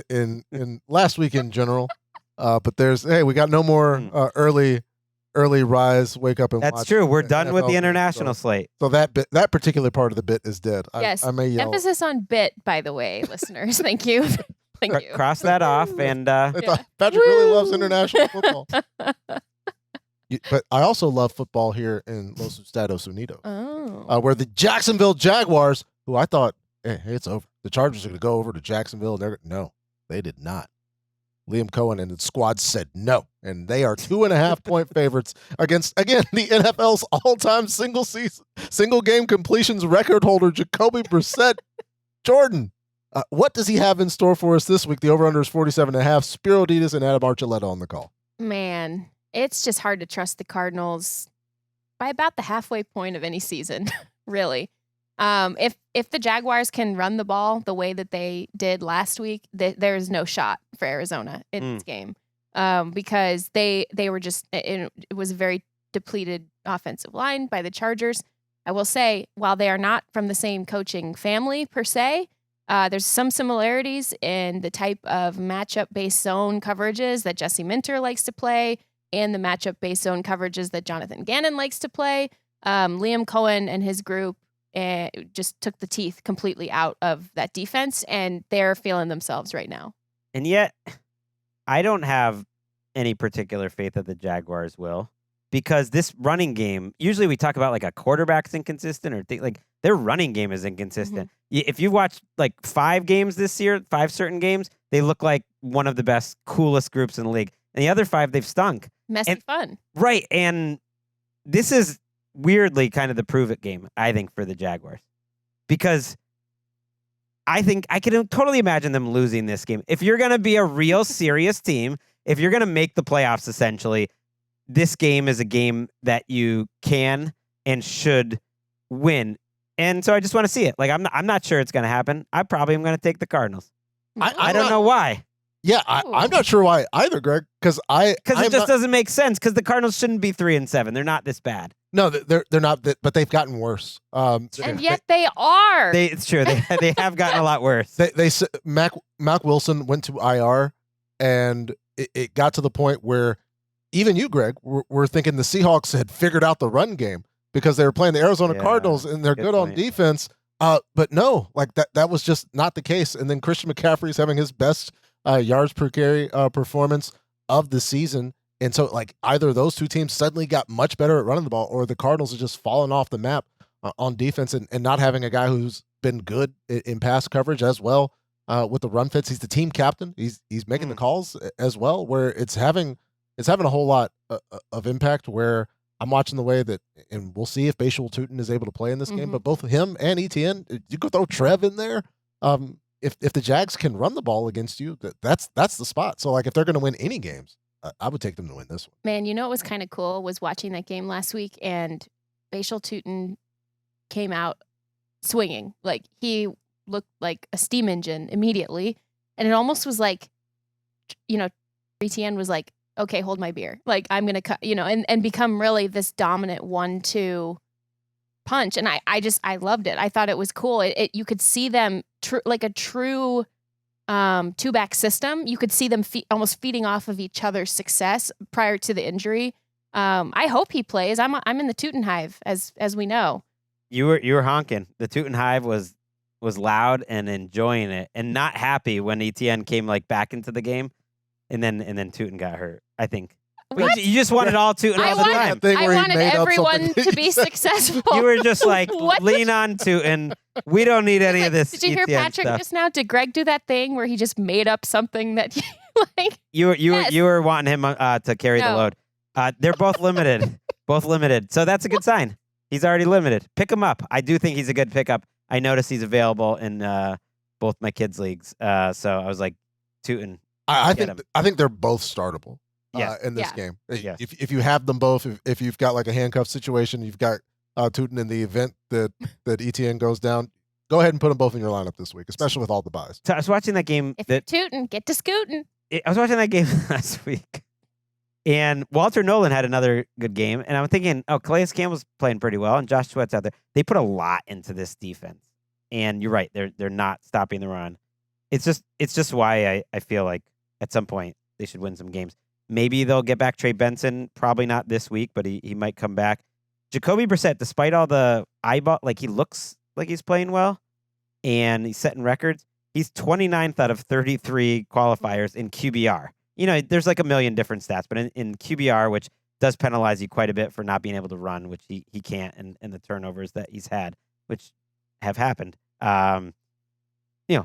in last week in general. But we got no more early rise, wake up and watch. That's true. We're done with NFL the international slate. So that particular part of the bit is dead. Yes. I may yell. Emphasis on bit, by the way, listeners. Thank you. Thank you. Cross that off, and Patrick really loves international football. But I also love football here in Los Estados Unidos, where the Jacksonville Jaguars, who I thought, hey, it's over. The Chargers are going to go over to Jacksonville. No, they did not. Liam Cohen and the squad said no, and they are 2.5-point favorites against, again, the NFL's all-time single game completions record holder, Jacoby Brissett. Jourdan, what does he have in store for us this week? The over-under is 47.5. Spiro Ditas and Adam Archuleta on the call. Man, it's just hard to trust the Cardinals by about the halfway point of any season, really. If the Jaguars can run the ball the way that they did last week, there is no shot for Arizona in this game, because they were just, it was a very depleted offensive line by the Chargers. I will say, while they are not from the same coaching family per se, there's some similarities in the type of matchup-based zone coverages that Jesse Minter likes to play and the matchup-based zone coverages that Jonathan Gannon likes to play. Liam Cohen and his group and just took the teeth completely out of that defense, and they're feeling themselves right now. And yet, I don't have any particular faith that the Jaguars will, because this running game, usually we talk about like a quarterback's inconsistent or like their running game is inconsistent. If you watch like 5 games this year, 5 certain games, they look like one of the best, coolest groups in the league. And the other 5, they've stunk. Messy fun. Right. And this is weirdly kind of the prove it game, I think, for the Jaguars. Because I think I can totally imagine them losing this game. If you're going to be a real serious team, if you're going to make the playoffs, essentially, this game is a game that you can and should win. And so I just want to see it. Like, I'm not sure it's going to happen. I probably am going to take the Cardinals. I don't know why. Yeah, I'm not sure why either, Greg. Because it just doesn't make sense. Because the Cardinals shouldn't be 3-7. They're not this bad. No, they're not. But they've gotten worse. And yet they are. It's true. They have gotten a lot worse. Mac Wilson went to IR, and it got to the point where even you, Greg, were thinking the Seahawks had figured out the run game because they were playing the Arizona Cardinals and they're good on defense. But no, like that was just not the case. And then Christian McCaffrey's having his best yards per carry performance of the season. And so, like, either those two teams suddenly got much better at running the ball, or the Cardinals are just fallen off the map on defense and not having a guy who's been good in pass coverage as well with the run fits. He's the team captain. He's making the calls as well, where it's having a whole lot of impact. Where I'm watching the way that, and we'll see if Bashal Tutin is able to play in this game. But both him and Etienne, you could throw Trev in there. If the Jags can run the ball against you, that's the spot. So, like, if they're going to win any games, I would take them to win this one. Man, you know what was kind of cool was watching that game last week, and Bashal Tutin came out swinging. Like, he looked like a steam engine immediately, and it almost was like, Etienne was like, okay, hold my beer. Like, I'm going to, and become really this dominant 1-2 punch. And I loved it. I thought it was cool. You could see them like a true 2-back system. You could see them almost feeding off of each other's success prior to the injury. I hope he plays. I'm in the Tutin hive, as we know. You were honking. The Tutin hive was loud and enjoying it, and not happy when Etienne came like back into the game, and then Tutin got hurt. I think. What? You just wanted all Tutin all the time. I wanted everyone to be successful. You were just like, lean on Tutin. We don't need any of this. Did you hear Etienne Patrick stuff. just now? Did Greg do that thing where he just made up something that like? You were wanting him to carry the load. They're both limited. So that's a good sign. He's already limited. Pick him up. I do think he's a good pickup. I noticed he's available in both my kids' leagues. So I was like, Tutin. I think they're both startable. In this game. Yes. If you have them both, if you've got like a handcuff situation, you've got Tutin in the event that Etienne goes down, go ahead and put them both in your lineup this week, especially with all the buys. So I was watching that game. If you're Tutin, get to scooting. I was watching that game last week, and Walter Nolan had another good game, and I'm thinking, Calais Campbell's playing pretty well, and Josh Sweat's out there. They put a lot into this defense, and you're right, they're not stopping the run. It's just why I feel like at some point they should win some games. Maybe they'll get back Trey Benson. Probably not this week, but he might come back. Jacoby Brissett, despite all the eyeball, like, he looks like he's playing well, and he's setting records. He's 29th out of 33 qualifiers in QBR. There's like a million different stats, but in QBR, which does penalize you quite a bit for not being able to run, which he can't, and the turnovers that he's had, which have happened.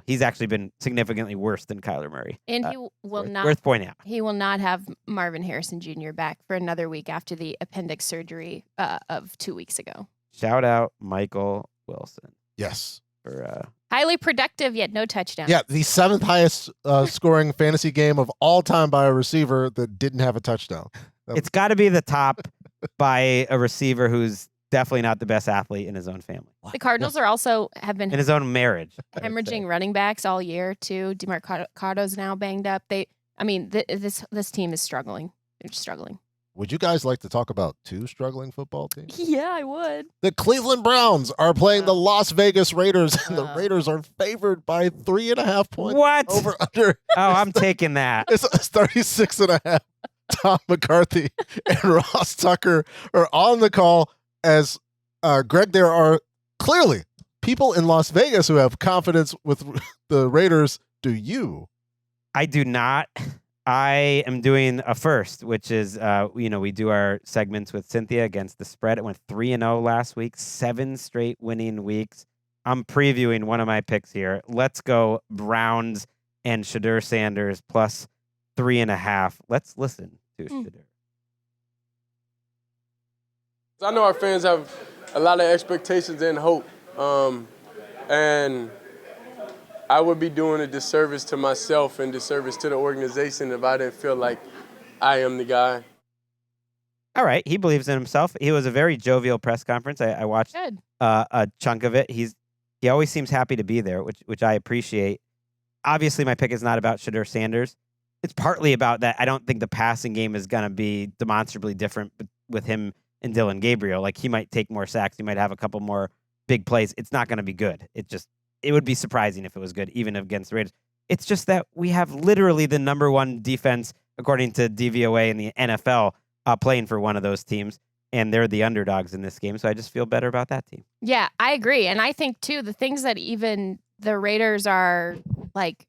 He's actually been significantly worse than Kyler Murray. And he will not. Worth pointing out. He will not have Marvin Harrison Jr. back for another week after the appendix surgery of 2 weeks ago. Shout out Michael Wilson. Yes. For highly productive, yet no touchdown. Yeah, the 7th highest scoring fantasy game of all time by a receiver that didn't have a touchdown. It's got to be the top by a receiver who's definitely not the best athlete in his own family. The Cardinals have been in his own marriage, hemorrhaging running backs all year too. DeMarco's now banged up. This team is struggling. They're struggling. Would you guys like to talk about 2 struggling football teams? Yeah, I would. The Cleveland Browns are playing the Las Vegas Raiders, and the Raiders are favored by 3.5 points. What? Over under. I'm taking that. It's 36.5. Tom McCarthy and Ross Tucker are on the call. As Greg, there are clearly, people in Las Vegas who have confidence with the Raiders, do you? I do not. I am doing a first, which is, we do our segments with Cynthia against the spread. It went 3-0 last week, 7 straight winning weeks. I'm previewing one of my picks here. Let's go Browns and Shadur Sanders plus 3.5. Let's listen to Shadur. I know our fans have a lot of expectations and hope, and I would be doing a disservice to myself and disservice to the organization if I didn't feel like I am the guy. All right, he believes in himself. He was a very jovial press conference. I watched a chunk of it. He always seems happy to be there, which I appreciate. Obviously, my pick is not about Shadur Sanders. It's partly about that I don't think the passing game is going to be demonstrably different with him and Dylan Gabriel. Like, he might take more sacks. He might have a couple more big plays. It's not going to be good. It would be surprising if it was good, even against the Raiders. It's just that we have literally the number one defense, according to DVOA in the NFL, playing for one of those teams, and they're the underdogs in this game, so I just feel better about that team. Yeah, I agree. And I think, too, the things that even the Raiders are, like,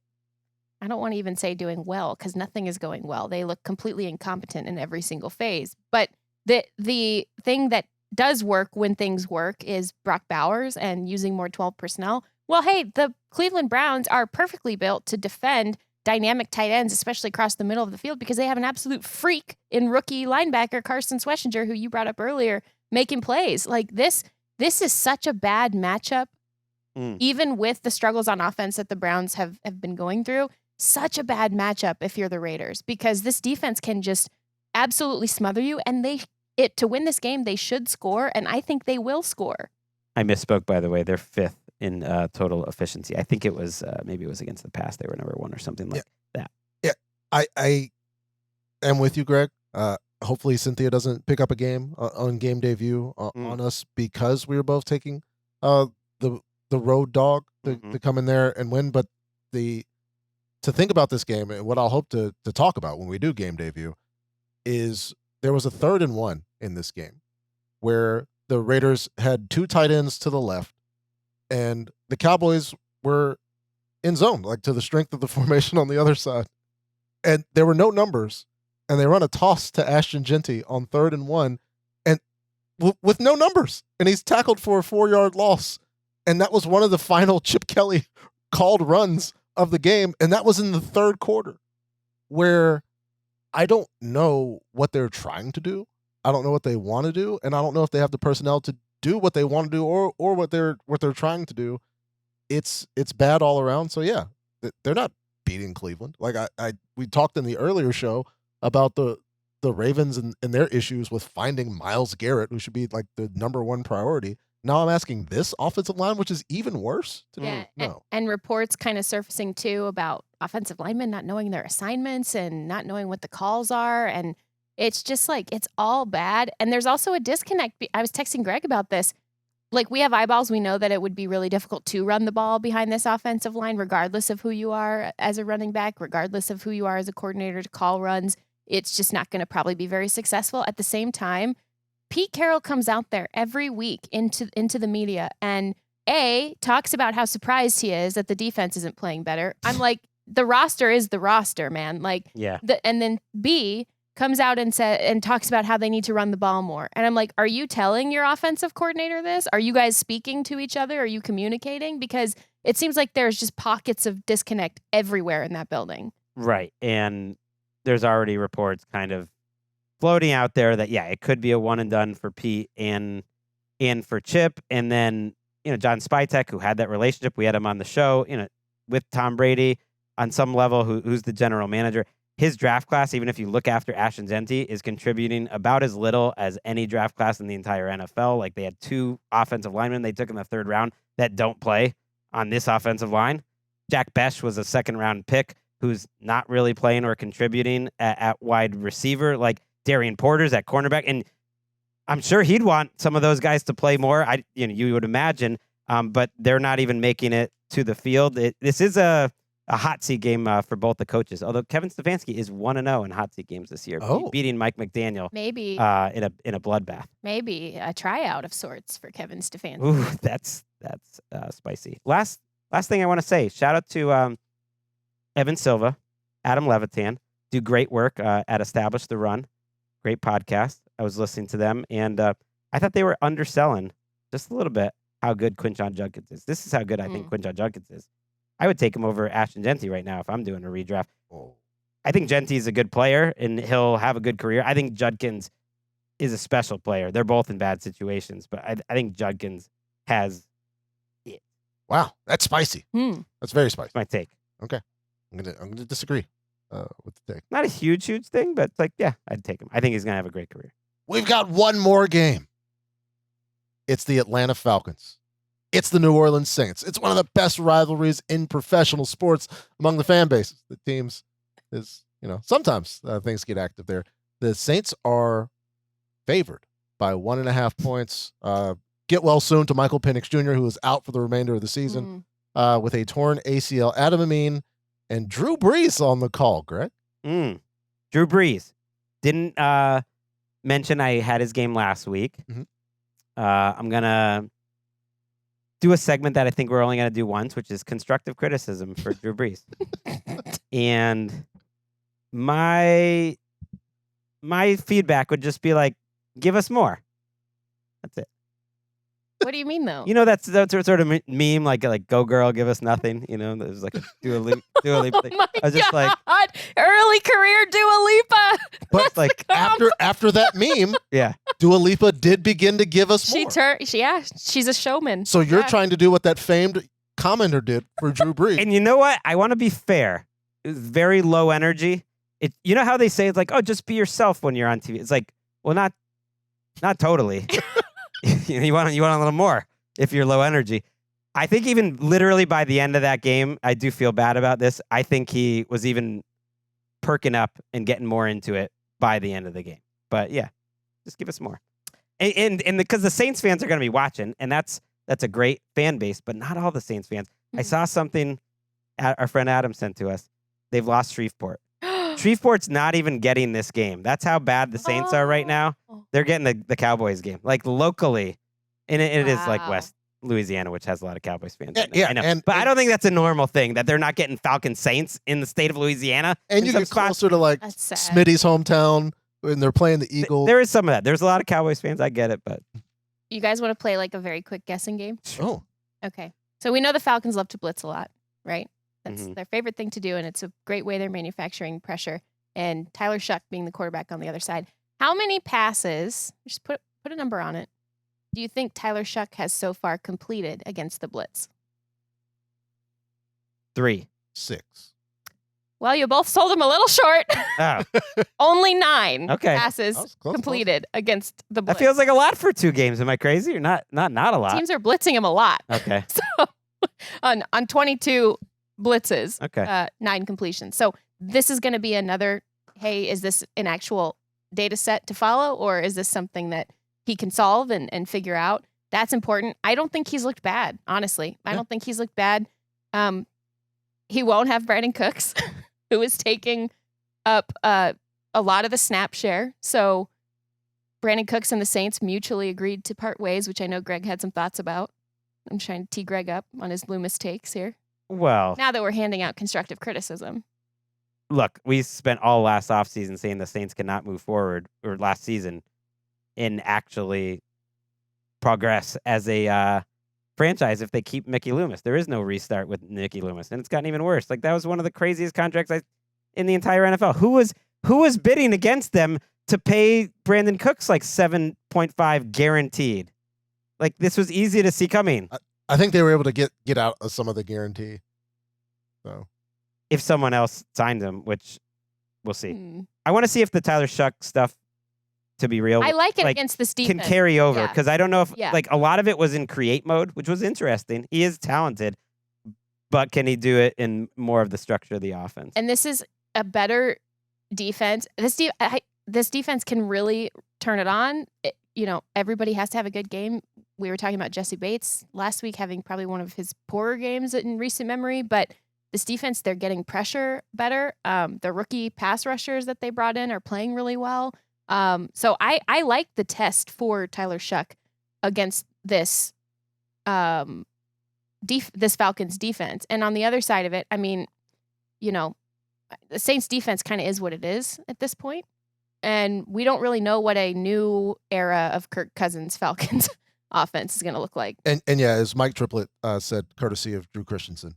I don't want to even say doing well, because nothing is going well. They look completely incompetent in every single phase. But the thing that does work when things work is Brock Bowers and using more 12 personnel. Well, hey, the Cleveland Browns are perfectly built to defend dynamic tight ends, especially across the middle of the field, because they have an absolute freak in rookie linebacker Carson Schwessinger, who you brought up earlier, making plays. Like, this is such a bad matchup, even with the struggles on offense that the Browns have been going through. Such a bad matchup if you're the Raiders, because this defense can just absolutely smother you, and to win this game, they should score, and I think they will score. I misspoke, by the way. They're 5th in total efficiency. I think it was maybe it was against the pass. They were number 1 or something like that. Yeah, I am with you, Greg. Hopefully Cynthia doesn't pick up a game on game day view on us, because we were both taking the road dog to come in there and win. But to think about this game, and what I'll hope to talk about when we do game day view, is there was a 3rd and 1 in this game where the Raiders had 2 tight ends to the left, and the Cowboys were in zone, like to the strength of the formation on the other side. And there were no numbers, and they run a toss to Ashton Genty on 3rd and 1, and with no numbers, and he's tackled for a 4-yard loss. And that was one of the final Chip Kelly called runs of the game, and that was in the 3rd quarter, where I don't know what they're trying to do. I don't know what they want to do, and I don't know if they have the personnel to do what they want to do or what they're trying to do. It's bad all around. So yeah, they're not beating Cleveland. Like we talked in the earlier show about the Ravens and their issues with finding Myles Garrett, who should be like the number 1 priority. Now I'm asking this offensive line, which is even worse. And reports kind of surfacing too about offensive linemen not knowing their assignments and not knowing what the calls are. And it's just like, it's all bad. And there's also a disconnect. I was texting Greg about this. Like, we have eyeballs. We know that it would be really difficult to run the ball behind this offensive line, regardless of who you are as a running back, regardless of who you are as a coordinator to call runs. It's just not going to probably be very successful. At the same time, Pete Carroll comes out there every week into the media and talks about how surprised he is that the defense isn't playing better. I'm like, the roster is the roster, man. Like, yeah. And then B comes out and talks about how they need to run the ball more. And I'm like, are you telling your offensive coordinator this? Are you guys speaking to each other? Are you communicating? Because it seems like there's just pockets of disconnect everywhere in that building. Right. And there's already reports kind of floating out there that, yeah, it could be a one and done for Pete and for Chip. And then, John Spytek, who had that relationship, we had him on the show, with Tom Brady on some level, who's the general manager. His draft class, even if you look after Ashton Genty, is contributing about as little as any draft class in the entire NFL. Like, they had 2 offensive linemen they took in the 3rd round that don't play on this offensive line. Jack Besh was a 2nd-round pick who's not really playing or contributing at wide receiver. Like, Darian Porter's at cornerback, and I'm sure he'd want some of those guys to play more. You would imagine, but they're not even making it to the field. This is a a hot seat game for both the coaches. Although Kevin Stefanski is 1-0 in hot seat games this year, beating Mike McDaniel Maybe in a bloodbath. maybe a tryout of sorts for Kevin Stefanski. Ooh, that's spicy. Last thing I want to say, shout out to Evan Silva, Adam Levitan, do great work at Establish the Run. Great podcast. I was listening to them, and I thought they were underselling just a little bit how good Quinshon Judkins is. This is how good I think Quinshon Judkins is. I would take him over Ashton Genty right now if I'm doing a redraft. I think Genty is a good player, and he'll have a good career. I think Judkins is a special player. They're both in bad situations, but I think Judkins has it. Wow, that's spicy. That's very spicy. That's my take. Okay, I'm gonna disagree with the take. Not a huge thing, but it's like, yeah, I'd take him. I think he's gonna have a great career. We've got one more game. It's the Atlanta Falcons. It's the New Orleans Saints. It's one of the best rivalries in professional sports among the fan bases. The teams is, sometimes things get active there. The Saints are favored by 1.5 points. Get well soon to Michael Penix Jr., who is out for the remainder of the season with a torn ACL. Adam Amin and Drew Brees on the call, Greg. Drew Brees. Didn't mention I had his game last week. I'm going to do a segment that I think we're only going to do once, which is constructive criticism for Drew Brees. And my feedback would just be like, give us more. That's it. What do you mean, though? That's sort of meme, like go girl, give us nothing. There's like a Dua Lipa thing. My I was just like, early career Dua Lipa. But like after that meme, yeah, Dua Lipa did begin to give us more. She's a showman. So you're trying to do what that famed commenter did for Drew Brees. And you know what? I want to be fair. It was very low energy. You know how they say it's like, oh, just be yourself when you're on TV. It's like, well, not totally. You want a little more if you're low energy. I think even literally by the end of that game, I do feel bad about this. I think he was even perking up and getting more into it by the end of the game. But yeah, just give us more. And because the Saints fans are going to be watching, and that's a great fan base, but not all the Saints fans. I saw something our friend Adam sent to us. They've lost Shreveport. Shreveport's not even getting this game. That's how bad the Saints are right now. They're getting the Cowboys game, like locally, and it is like West Louisiana, which has a lot of Cowboys fans. Yeah, I know. But I don't think that's a normal thing that they're not getting Falcons Saints in the state of Louisiana. And you get closer to like Smitty's hometown when they're playing the Eagles. There is some of that. There's a lot of Cowboys fans. I get it, but you guys want to play like a very quick guessing game? Oh, okay. So we know the Falcons love to blitz a lot, right? That's their favorite thing to do, and it's a great way they're manufacturing pressure. And Tyler Shuck being the quarterback on the other side. How many passes, just put a number on it, do you think Tyler Shuck has so far completed against the blitz? 3. 6. Well, you both sold him a little short. Oh. Only 9 passes close, completed against the blitz. That feels like a lot for 2 games. Am I crazy or not a lot? Teams are blitzing him a lot. Okay. So on 22 blitzes, okay. 9 completions. So this is going to be another, hey, is this an actual data set to follow, or is this something that he can solve and figure out? That's important. I don't think he's looked bad, honestly. I don't think he's looked bad. He won't have Brandon Cooks, who is taking up a lot of the snap share. So Brandon Cooks and the Saints mutually agreed to part ways, which I know Greg had some thoughts about. I'm trying to tee Greg up on his Loomis takes here. Well, now that we're handing out constructive criticism. Look, we spent all last offseason saying the Saints cannot move forward, or last season, and actually progress as a franchise if they keep Mickey Loomis. There is no restart with Mickey Loomis, and it's gotten even worse. Like, that was one of the craziest contracts in the entire NFL. Who was bidding against them to pay Brandon Cooks like $7.5 guaranteed? Like, this was easy to see coming. I think they were able to get out of some of the guarantee. So, if someone else signed him, which we'll see. I want to see if the Tyler Shuck stuff, to be real, I like it against this defense, can carry over, because I don't know if Yeah. like a lot of it was in create mode, which was interesting. He is talented, but can he do it in more of the structure of the offense? And this is a better defense. This defense can really turn it on. Everybody has to have a good game. We were talking about Jesse Bates last week having probably one of his poorer games in recent memory, but this defense, they're getting pressure better. The rookie pass rushers that they brought in are playing really well. So I like the test for Tyler Shuck against this this Falcons defense. And on the other side of it, I mean, you know, the Saints defense kind of is what it is at this point. And we don't really know what a new era of Kirk Cousins Falcons offense is going to look like. And yeah, as Mike Triplett said, courtesy of Drew Christensen,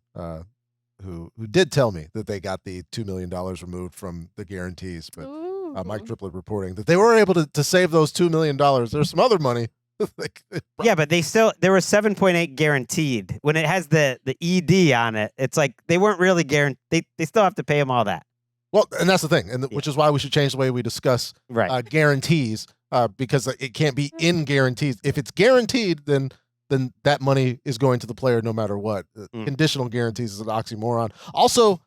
who did tell me that they got the $2 million removed from the guarantees. But Mike Triplett reporting that they were able to save those $2 million. There's some other money. Yeah, but there was 7.8 guaranteed. When it has the ED on it, it's like they weren't really guaranteed. They still have to pay him all that. Well, and that's the thing, and which is why we should change the way we discuss guarantees, because it can't be in guarantees. If it's guaranteed, then that money is going to the player no matter what. Conditional guarantees is an oxymoron. Also,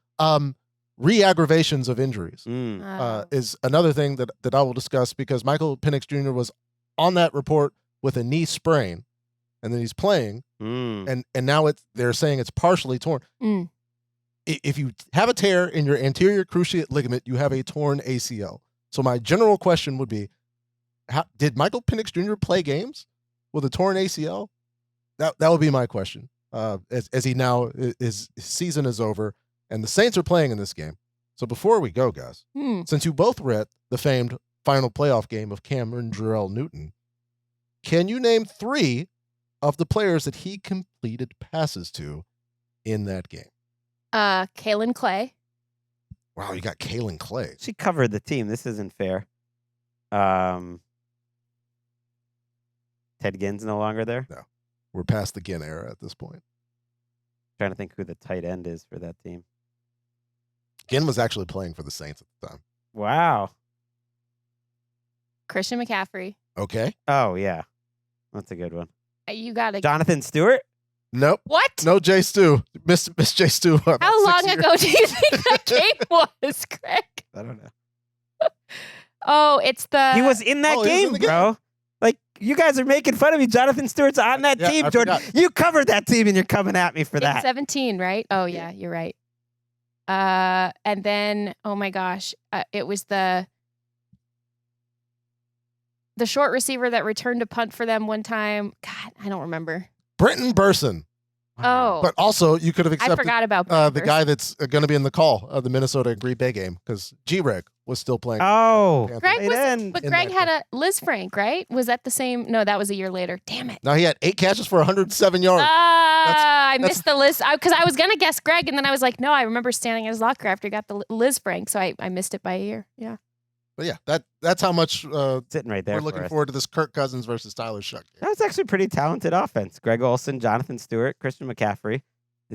re-aggravations of injuries is another thing that I will discuss, because Michael Penix Jr. was on that report with a knee sprain, and then he's playing, and now they're saying it's partially torn. If you have a tear in your anterior cruciate ligament, you have a torn ACL. So my general question would be, did Michael Penix Jr. play games with a torn ACL? That would be my question. As he now, his season is over, and the Saints are playing in this game. So before we go, guys, since you both were at the famed final playoff game of Cameron Jarrell Newton, can you name 3 of the players that he completed passes to in that game? Kalen Clay. Wow, you got Kalen Clay. She covered the team. This isn't fair. Ted Ginn's no longer there? No. We're past the Ginn era at this point. Trying to think who the tight end is for that team. Ginn was actually playing for the Saints at the time. Wow. Christian McCaffrey. Okay. Oh, yeah. That's a good one. You got to. Jonathan Stewart? Nope. What? No Jay Stu. Miss Jay Stu. How long ago do you think that game was, Greg? I don't know. Oh, it's the. He was in that game, bro. Like, you guys are making fun of me. Jonathan Stewart's on that team, I Jourdan. forgot. You covered that team, and you're coming at me for that. 17, right? Oh, yeah, you're right. And then, oh my gosh, it was the short receiver that returned a punt for them one time. God, I don't remember. Brenton Burson. Oh. But also, you could have accepted I forgot about the guy that's going to be in the call of the Minnesota and Green Bay game, because G-Reg was still playing. Oh. Greg Greg had a Liz Frank, right? Was that the same? No, that was a year later. Damn it. No, he had 8 catches for 107 yards. I missed the list because I was going to guess Greg, and then I was like, no, I remember standing at his locker after he got the Liz Frank, so I missed it by a year. Yeah. But yeah, that's how much sitting right there. We're looking forward to this Kirk Cousins versus Tyler Shuck game. That was actually a pretty talented offense. Greg Olsen, Jonathan Stewart, Christian McCaffrey.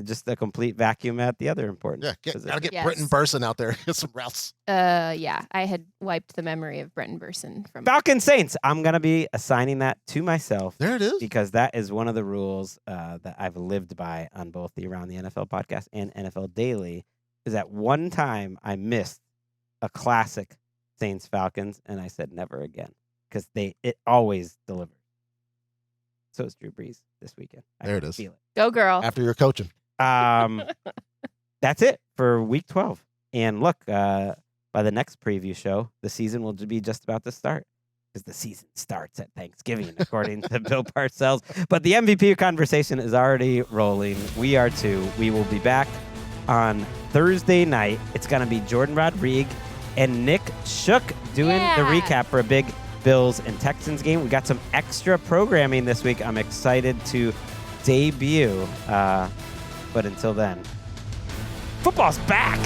Just a complete vacuum at the other important. Yeah, gotta get Brenton Burson out there. Get some routes. Yeah, I had wiped the memory of Brenton Burson from Falcons Saints. I'm gonna be assigning that to myself. There it is. Because that is one of the rules that I've lived by on both the Around the NFL podcast and NFL Daily. Is that one time I missed a classic Saints Falcons, and I said never again, because it always delivers. So is Drew Brees this weekend. There it is. Feel it. Go girl. After your coaching. That's it for week 12. And look, by the next preview show, the season will be just about to start, because the season starts at Thanksgiving, according to Bill Parcells. But the MVP conversation is already rolling. We are too. We will be back on Thursday night. It's going to be Jourdan Rodrigue and Nick Shook doing the recap for a big Bills and Texans game. We got some extra programming this week. I'm excited to debut. But until then, football's back.